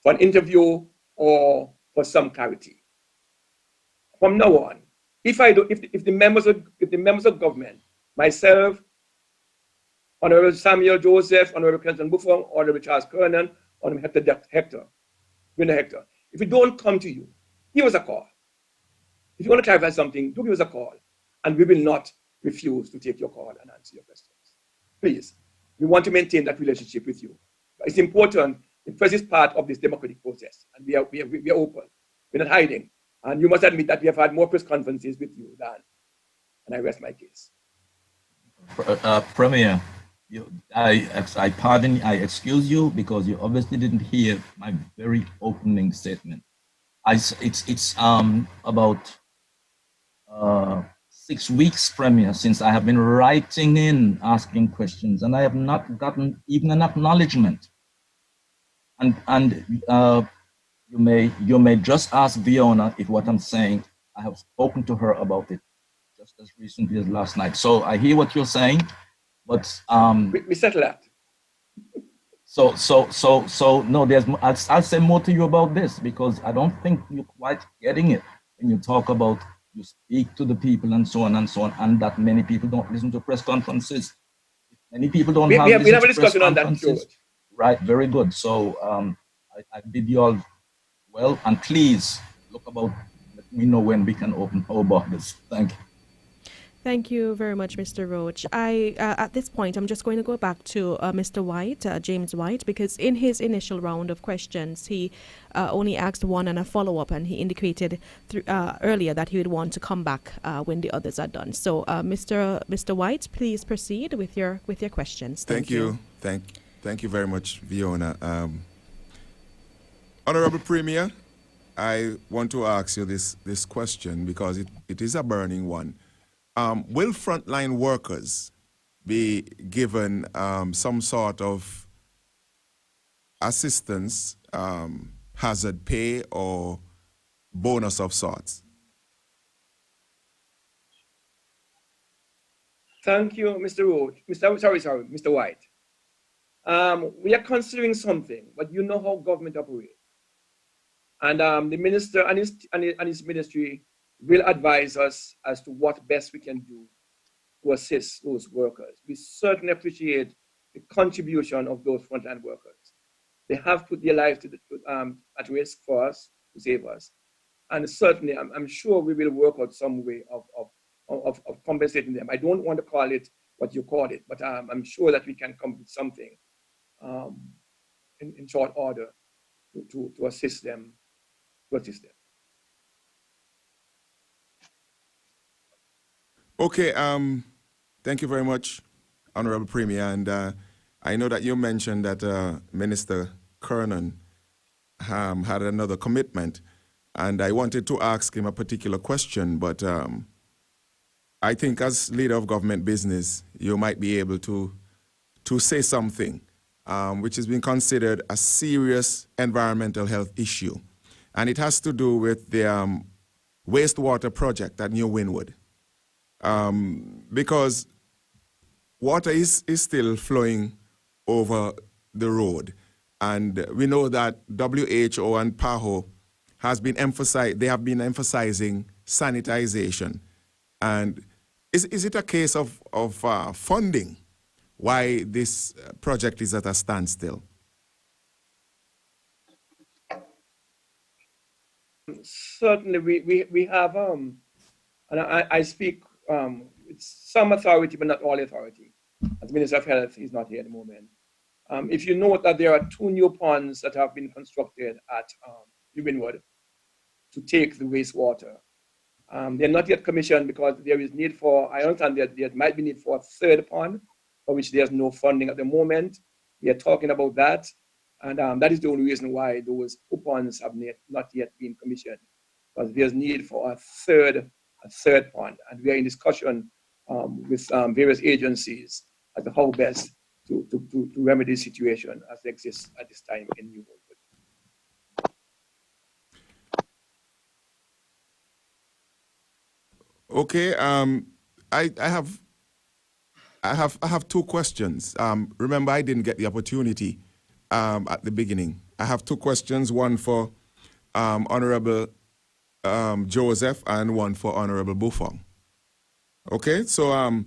D: for an interview or for some clarity. From now on, if the members of government, myself, Honorable Samuel Joseph, Honorable Crenton Buffon, Honorable Charles Kernan, Honorable Hector, if we don't come to you, give us a call. If you want to clarify something, do give us a call, and we will not refuse to take your call and answer your questions. Please, we want to maintain that relationship with you. It's important. The press is part of this democratic process, and we are open. We're not hiding. And you must admit that we have had more press conferences with you than, and I rest my case.
K: Premier, I excuse you because you obviously didn't hear my very opening statement. It's about 6 weeks, Premier, since I have been writing in, asking questions, and I have not gotten even an acknowledgement. And you may just ask Fiona if what I'm saying, I have spoken to her about it just as recently as last night. So I hear what you're saying, but
D: we settle that.
K: So no, I'll say more to you about this, because I don't think you're quite getting it when you talk about, you speak to the people and so on, and that many people don't listen to press conferences. Many people don't
D: we have a discussion on that, George.
K: Right, very good. So I bid you all well, and please look about, let me know when we can open our borders. Thank you.
C: Thank you very much, Mr. Roach. At this point, I'm just going to go back to Mr. White, James White, because in his initial round of questions, he only asked one and a follow-up, and he indicated earlier that he would want to come back when the others are done. So, Mr. White, please proceed with your questions.
E: Thank you. Thank you very much, Fiona. Honorable Premier, I want to ask you this question because it is a burning one. Will frontline workers be given some sort of assistance, hazard pay, or bonus of sorts?
D: Thank you, Mr. Roach. Mr. White. We are considering something, but you know how government operates. And the minister and his ministry will advise us as to what best we can do to assist those workers. We certainly appreciate the contribution of those frontline workers. They have put their lives at risk for us, to save us. And certainly, I'm sure we will work out some way of compensating them. I don't want to call it what you call it, but I'm sure that we can come with something in short order to assist them.
E: Okay, thank you very much, Honorable Premier. And I know that you mentioned that Minister Kernan had another commitment, and I wanted to ask him a particular question, but I think as leader of government business, you might be able to say something, which has been considered a serious environmental health issue. And it has to do with the wastewater project at New Wynwood. Because water is still flowing over the road. And we know that WHO and PAHO they have been emphasizing sanitization. And is it a case of funding why this project is at a standstill?
D: Certainly, we have, and I speak, it's some authority, but not all authority. As Minister of Health, he's not here at the moment. If you note that there are 2 new ponds that have been constructed at New Wynwood to take the wastewater. They're not yet commissioned because there is need for, I understand that there might be need for a 3rd pond, for which there's no funding at the moment. We are talking about that. And that is the only reason why those 2 ponds have not yet been commissioned, because there's need for a third pond. And we are in discussion with various agencies as to how best to remedy the situation as it exists at this time in New Wynwood.
E: Okay, I have 2 questions. Remember, I didn't get the opportunity at the beginning. I have 2 questions, one for Honorable Joseph and one for Honorable Bufong. Okay, so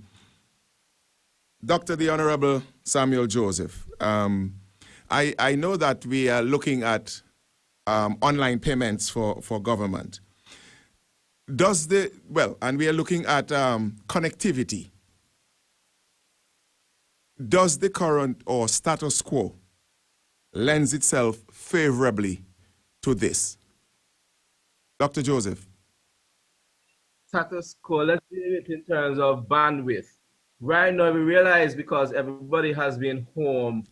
E: Dr. the Honorable Samuel Joseph, I know that we are looking at online payments for government. And we are looking at connectivity. Does the current or status quo lends itself favorably to this? Dr. Joseph.
A: Status quo, let's do it in terms of bandwidth. Right now, we realize because everybody has been home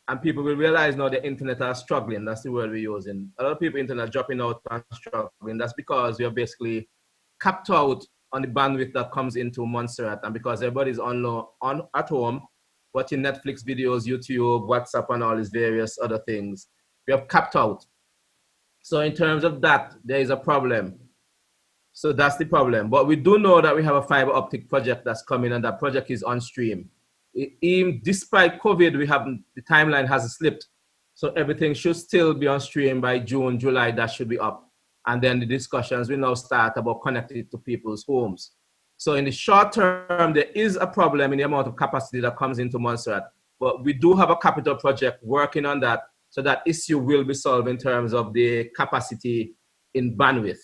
A: and people will realize now the internet are struggling. That's the word we're using. A lot of people internet dropping out and struggling. That's because we are basically capped out on the bandwidth that comes into Montserrat, and because everybody's on at home watching Netflix videos, YouTube, WhatsApp, and all these various other things, we have capped out. So in terms of that, there is a problem. So that's the problem. But we do know that we have a fiber optic project that's coming, and that project is on stream. Even despite COVID, the timeline hasn't slipped. So everything should still be on stream by June, July, that should be up. And then the discussions will now start about connecting it to people's homes. So in the short term, there is a problem in the amount of capacity that comes into Montserrat. But we do have a capital project working on that. So that issue will be solved in terms of the capacity in bandwidth.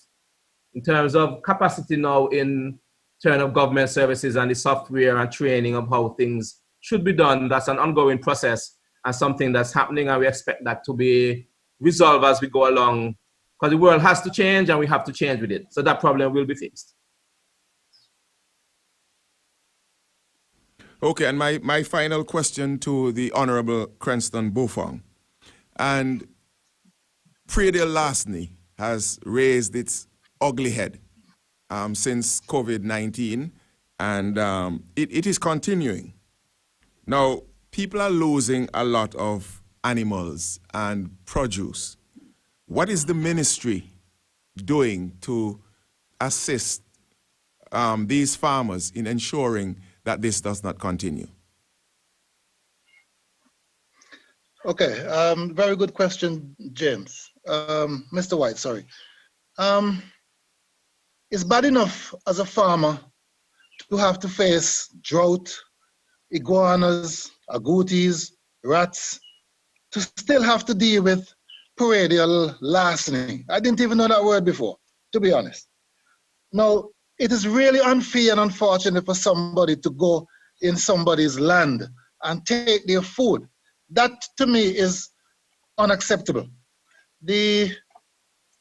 A: In terms of capacity now in terms of government services and the software and training of how things should be done, that's an ongoing process and something that's happening, and we expect that to be resolved as we go along, because the world has to change and we have to change with it. So that problem will be fixed.
E: Okay, and my final question to the Honorable Cranston Bofong. And Prairie Larceny has raised its ugly head since COVID-19, and it is continuing. Now, people are losing a lot of animals and produce. What is the ministry doing to assist these farmers in ensuring that this does not continue?
B: Okay, very good question, James. Mr. White, sorry. It's bad enough as a farmer to have to face drought, iguanas, agoutis, rats, to still have to deal with perennial larceny. I didn't even know that word before, to be honest. Now, it is really unfair and unfortunate for somebody to go in somebody's land and take their food. That, to me, is unacceptable. The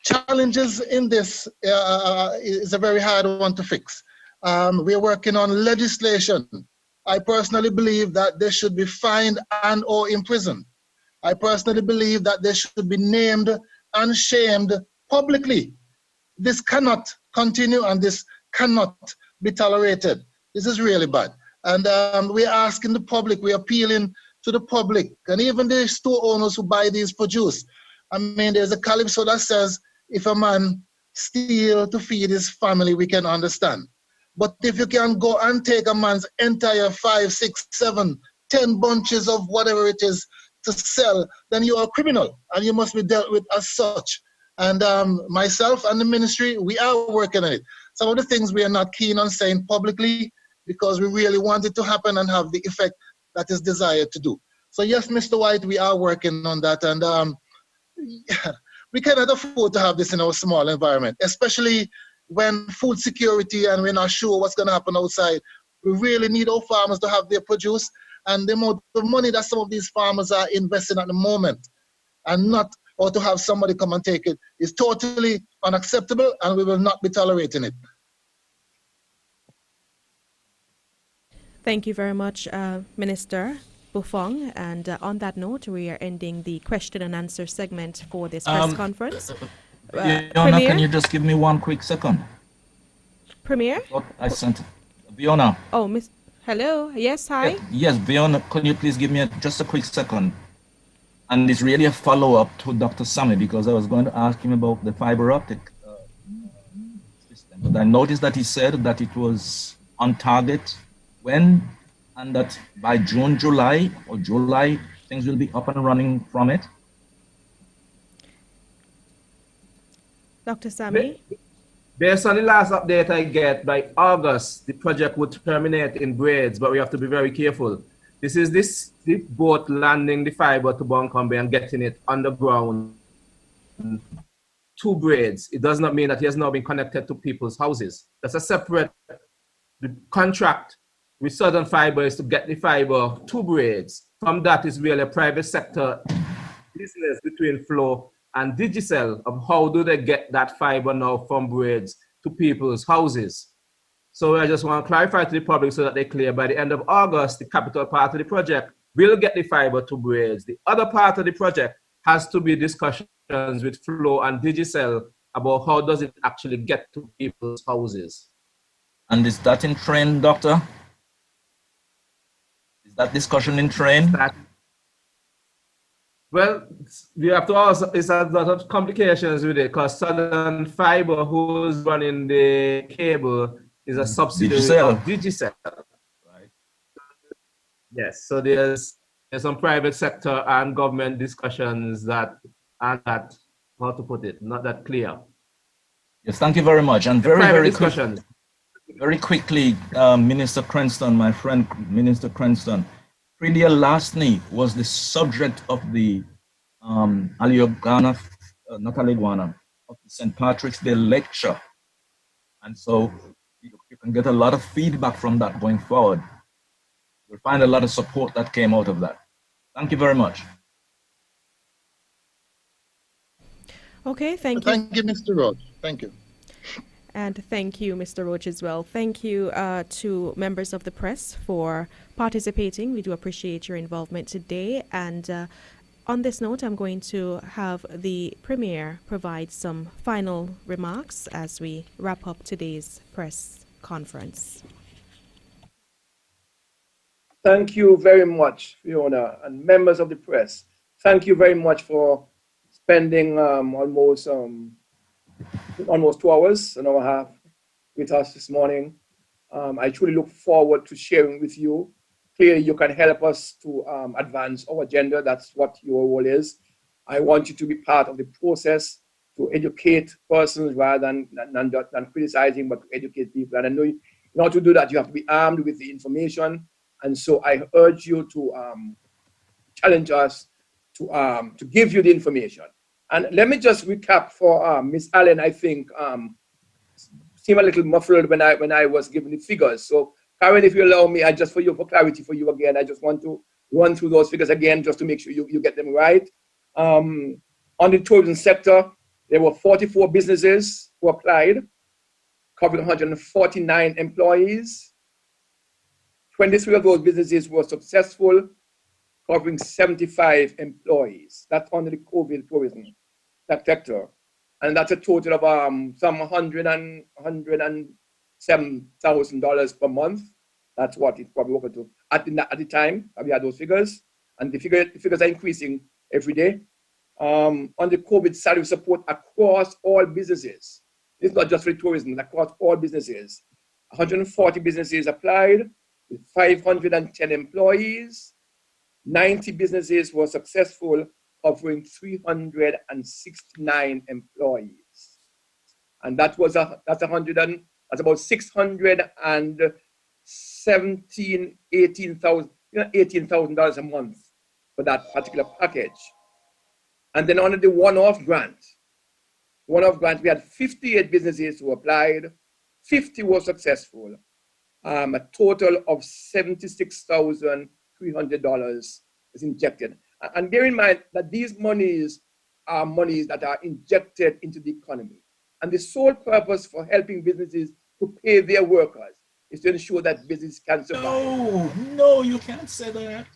B: challenges in this is a very hard one to fix. We're working on legislation. I personally believe that they should be fined and or imprisoned. I personally believe that they should be named and shamed publicly. This cannot continue, and this cannot be tolerated. This is really bad. And we're asking the public, we're appealing to the public, and even the store owners who buy these produce. I mean, there's a calypso that says, if a man steals to feed his family, we can understand. But if you can go and take a man's entire 5, 6, 7, 10 bunches of whatever it is to sell, then you are a criminal, and you must be dealt with as such. And myself and the ministry, we are working on it. Some of the things we are not keen on saying publicly, because we really want it to happen and have the effect that is desired to do. So yes, Mr. White, we are working on that, and we cannot afford to have this in our small environment, especially when food security and we're not sure what's going to happen outside. We really need our farmers to have their produce, and the amount of money that some of these farmers are investing at the moment, and not, or to have somebody come and take it, is totally unacceptable, and we will not be tolerating it.
C: Thank you very much, Minister Bofong. And on that note, we are ending the question and answer segment for this press conference.
K: Fiona, can you just give me 1 quick second?
C: Premier?
K: I sent it. Fiona.
C: Oh, Miss. Hello. Yes, hi.
K: Yes, Fiona, can you please give me just a quick second? And it's really a follow-up to Dr. Sammy, because I was going to ask him about the fiber optic system. But I noticed that he said that it was on target when, and that by June, July, or July, things will be up and running from it.
C: Dr. Sammy?
A: Based on the last update I get, by August, the project would terminate in braids, but we have to be very careful. This is this boat landing the fiber to Buncombe and getting it underground. 2 braids. It does not mean that he has now been connected to people's houses. That's a separate contract with Southern Fiber is to get the fiber 2 braids. From that is really a private sector business between Flow and Digicel of how do they get that fiber now from braids to people's houses. So I just want to clarify to the public so that they're clear. By the end of August, the capital part of the project will get the fiber to Braids. The other part of the project has to be discussions with Flow and Digicel about how does it actually get to people's houses.
K: And is that in train, Doctor? Is that discussion in train?
A: Well, you have to also, it's a lot of complications with it because Southern Fiber, who's running the cable, is a subsidiary of Digicel.
K: Right.
A: Yes, so there's some private sector and government discussions that aren't that, how to put it, not that clear.
K: Yes, thank you very much. And very quickly, Minister Cranston, my friend, Minister Cranston, Pridia Lastney was the subject of the Aliogana, not Aliogana, of the St. Patrick's Day lecture. And so you can get a lot of feedback from that going forward. You'll find a lot of support that came out of that. Thank you very much.
C: Okay, thank you.
B: Thank you, Mr. Roach. Thank you.
C: And thank you, Mr. Roach, as well. Thank you to members of the press for participating. We do appreciate your involvement today. And on this note, I'm going to have the Premier provide some final remarks as we wrap up today's press conference.
D: Thank you very much, Fiona, and members of the press. Thank you very much for spending almost 2 hours, an hour and a half with us this morning. I truly look forward to sharing with you. Clearly, you can help us to advance our agenda. That's what your role is. I want you to be part of the process to educate persons rather than criticizing, but to educate people. And I know in order to do that, you have to be armed with the information. And so I urge you to challenge us to give you the information. And let me just recap for Ms. Allen. I think seemed a little muffled when I was given the figures. So Karen, if you allow me, for clarity for you again, I just want to run through those figures again just to make sure you get them right. On the tourism sector, there were 44 businesses who applied, covering 149 employees. 23 of those businesses were successful, covering 75 employees. That's under the COVID tourism sector. And that's a total of some $107,000 per month. That's what it probably worked to at the time. We had those figures. And the figures are increasing every day. On the COVID salary support across all businesses. It's not just for tourism, across all businesses. 140 businesses applied with 510 employees. 90 businesses were successful, covering 369 employees. And that's about $18,000 a month for that particular package. And then under the one-off grant, we had 58 businesses who applied, 50 were successful, a total of $76,300 was injected. And bear in mind that these monies are monies that are injected into the economy. And the sole purpose for helping businesses to pay their workers is to ensure that business can survive.
K: No, you can't say that.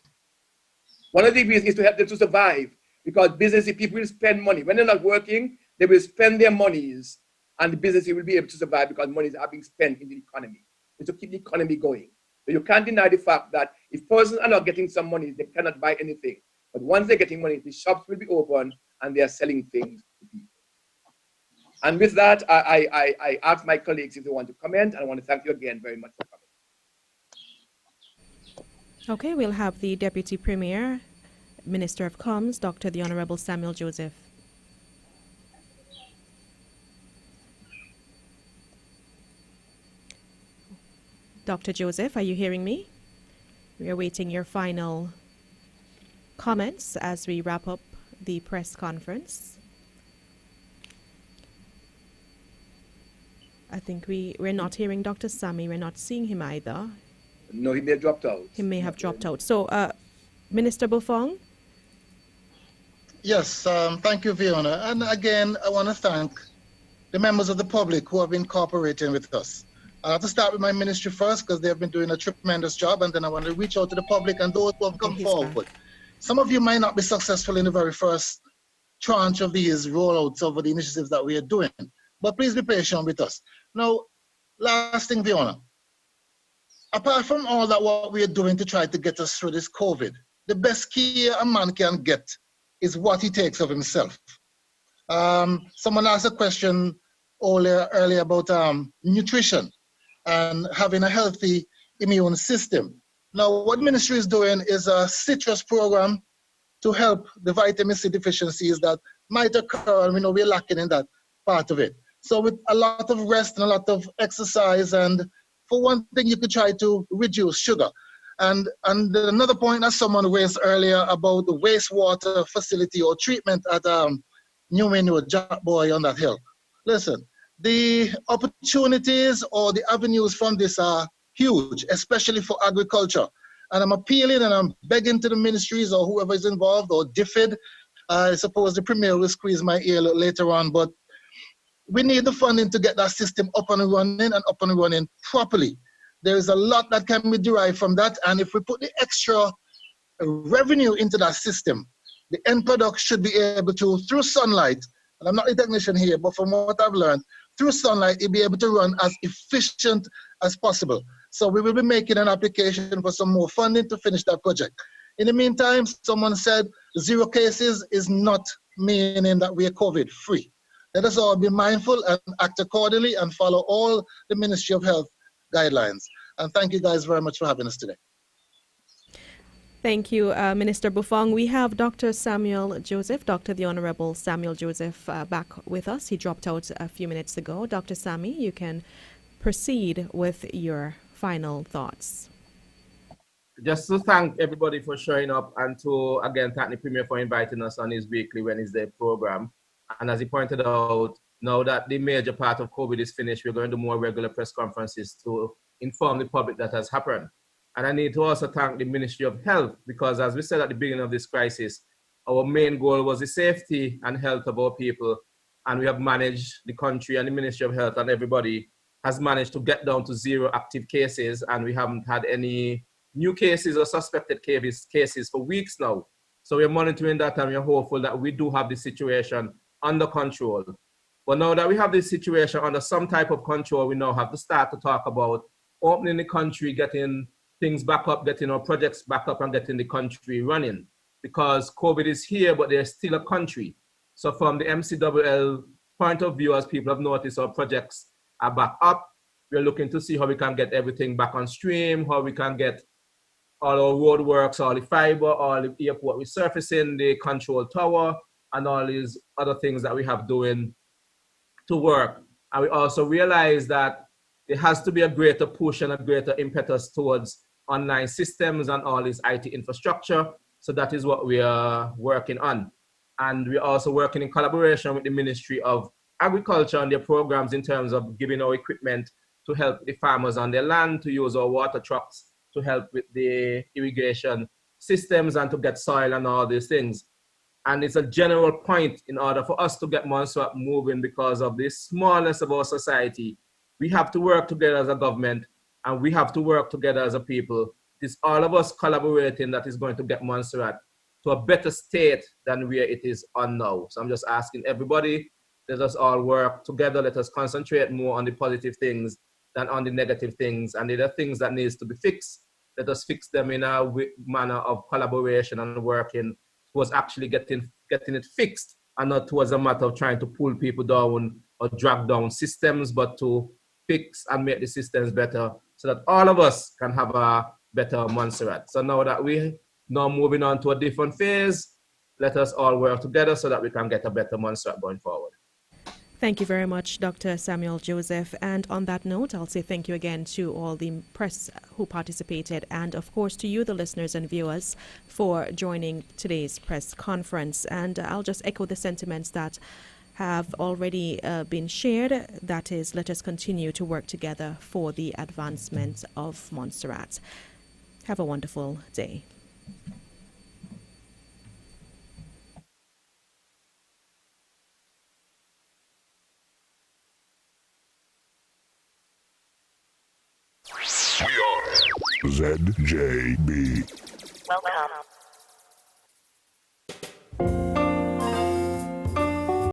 D: One of the reasons is to help them to survive, because business people will spend money. When they're not working, they will spend their monies, and the business will be able to survive because monies are being spent in the economy. It's to keep the economy going. So you can't deny the fact that if persons are not getting some money, they cannot buy anything. But once they're getting money, the shops will be open and they are selling things to people. And with that, I ask my colleagues if they want to comment, and I want to thank you again very much for coming.
C: Okay, we'll have the Deputy Premier, Minister of Comms, Dr. the Honorable Samuel Joseph. Dr. Joseph, are you hearing me? We are waiting your final comments as we wrap up the press conference. I think we're not hearing Dr. Sammy. We're not seeing him either.
D: No, he may have dropped out.
C: He may have dropped out. So, Minister Bufong?
B: Yes, thank you, Fiona. And again, I want to thank the members of the public who have been cooperating with us. I have to start with my ministry first because they have been doing a tremendous job, and then I want to reach out to the public and those who have
C: Okay,
B: come
C: he's back.
B: forward. Some of you might not be successful in the very first tranche of these rollouts of the initiatives that we are doing, but please be patient with us. Now, last thing, Fiona, apart from all that what we are doing to try to get us through this COVID, the best care a man can get is what he takes of himself. Someone asked a question earlier about nutrition and having a healthy immune system. Now, what ministry is doing is a citrus program to help the vitamin C deficiencies that might occur, and we know we're lacking in that part of it. So with a lot of rest and a lot of exercise, and for one thing, you could try to reduce sugar. And another point that someone raised earlier about the wastewater facility or treatment at New Menu, Jack Boy on that hill. Listen, the opportunities or the avenues from this are huge, especially for agriculture. And I'm appealing and I'm begging to the ministries or whoever is involved, or DFID. I suppose the Premier will squeeze my ear later on, but we need the funding to get that system up and running properly. There is a lot that can be derived from that, and if we put the extra revenue into that system, the end product should be able to, through sunlight, and I'm not a technician here, but from what I've learned, through sunlight, it'll be able to run as efficient as possible. So we will be making an application for some more funding to finish that project. In the meantime, someone said 0 cases is not meaning that we are COVID free. Let us all be mindful and act accordingly and follow all the Ministry of Health guidelines. And thank you guys very much for having us today.
C: Thank you, Minister Buffong. We have Dr. Samuel Joseph, Dr. the Honorable Samuel Joseph, back with us. He dropped out a few minutes ago. Dr. Sammy, you can proceed with your final thoughts.
A: Just to thank everybody for showing up, and to again thank the Premier for inviting us on his weekly Wednesday program. And as he pointed out, now that the major part of COVID is finished, we're going to do more regular press conferences to inform the public that has happened. And I need to also thank the Ministry of Health, because as we said at the beginning of this crisis, our main goal was the safety and health of our people. And we have managed, the country and the Ministry of Health and everybody has managed to get down to 0 active cases, and we haven't had any new cases or suspected cases for weeks now. So we're monitoring that, and we're hopeful that we do have the situation under control. But now that we have this situation under some type of control, we now have to start to talk about opening the country, getting things back up, getting our projects back up, and getting the country running. Because COVID is here, but there's still a country. So from the MCWL point of view, as people have noticed, our projects are back up. We're looking to see how we can get everything back on stream, how we can get all our roadworks, all the fiber, all the airport resurfacing, the control tower, and all these other things that we have doing to work. And we also realize that there has to be a greater push and a greater impetus towards online systems and all this IT infrastructure. So that is what we are working on. And we're also working in collaboration with the Ministry of Agriculture and their programs in terms of giving our equipment to help the farmers on their land, to use our water trucks to help with the irrigation systems and to get soil and all these things. And it's a general point in order for us to get Montserrat moving because of the smallness of our society. We have to work together as a government, and we have to work together as a people. It's all of us collaborating that is going to get Montserrat to a better state than where it is on now. So I'm just asking everybody, let us all work together. Let us concentrate more on the positive things than on the negative things. And there are things that needs to be fixed. Let us fix them in a manner of collaboration and working towards actually getting it fixed, and not towards a matter of trying to pull people down or drag down systems, but to fix and make the systems better so that all of us can have a better Montserrat. So now that we're now moving on to a different phase, let us all work together so that we can get a better Montserrat going forward.
C: Thank you very much, Dr. Samuel Joseph. And on that note, I'll say thank you again to all the press who participated, and of course to you, the listeners and viewers, for joining today's press conference. And I'll just echo the sentiments that have already been shared. That is, let us continue to work together for the advancement of Montserrat. Have a wonderful day.
L: ZJB.
M: Welcome.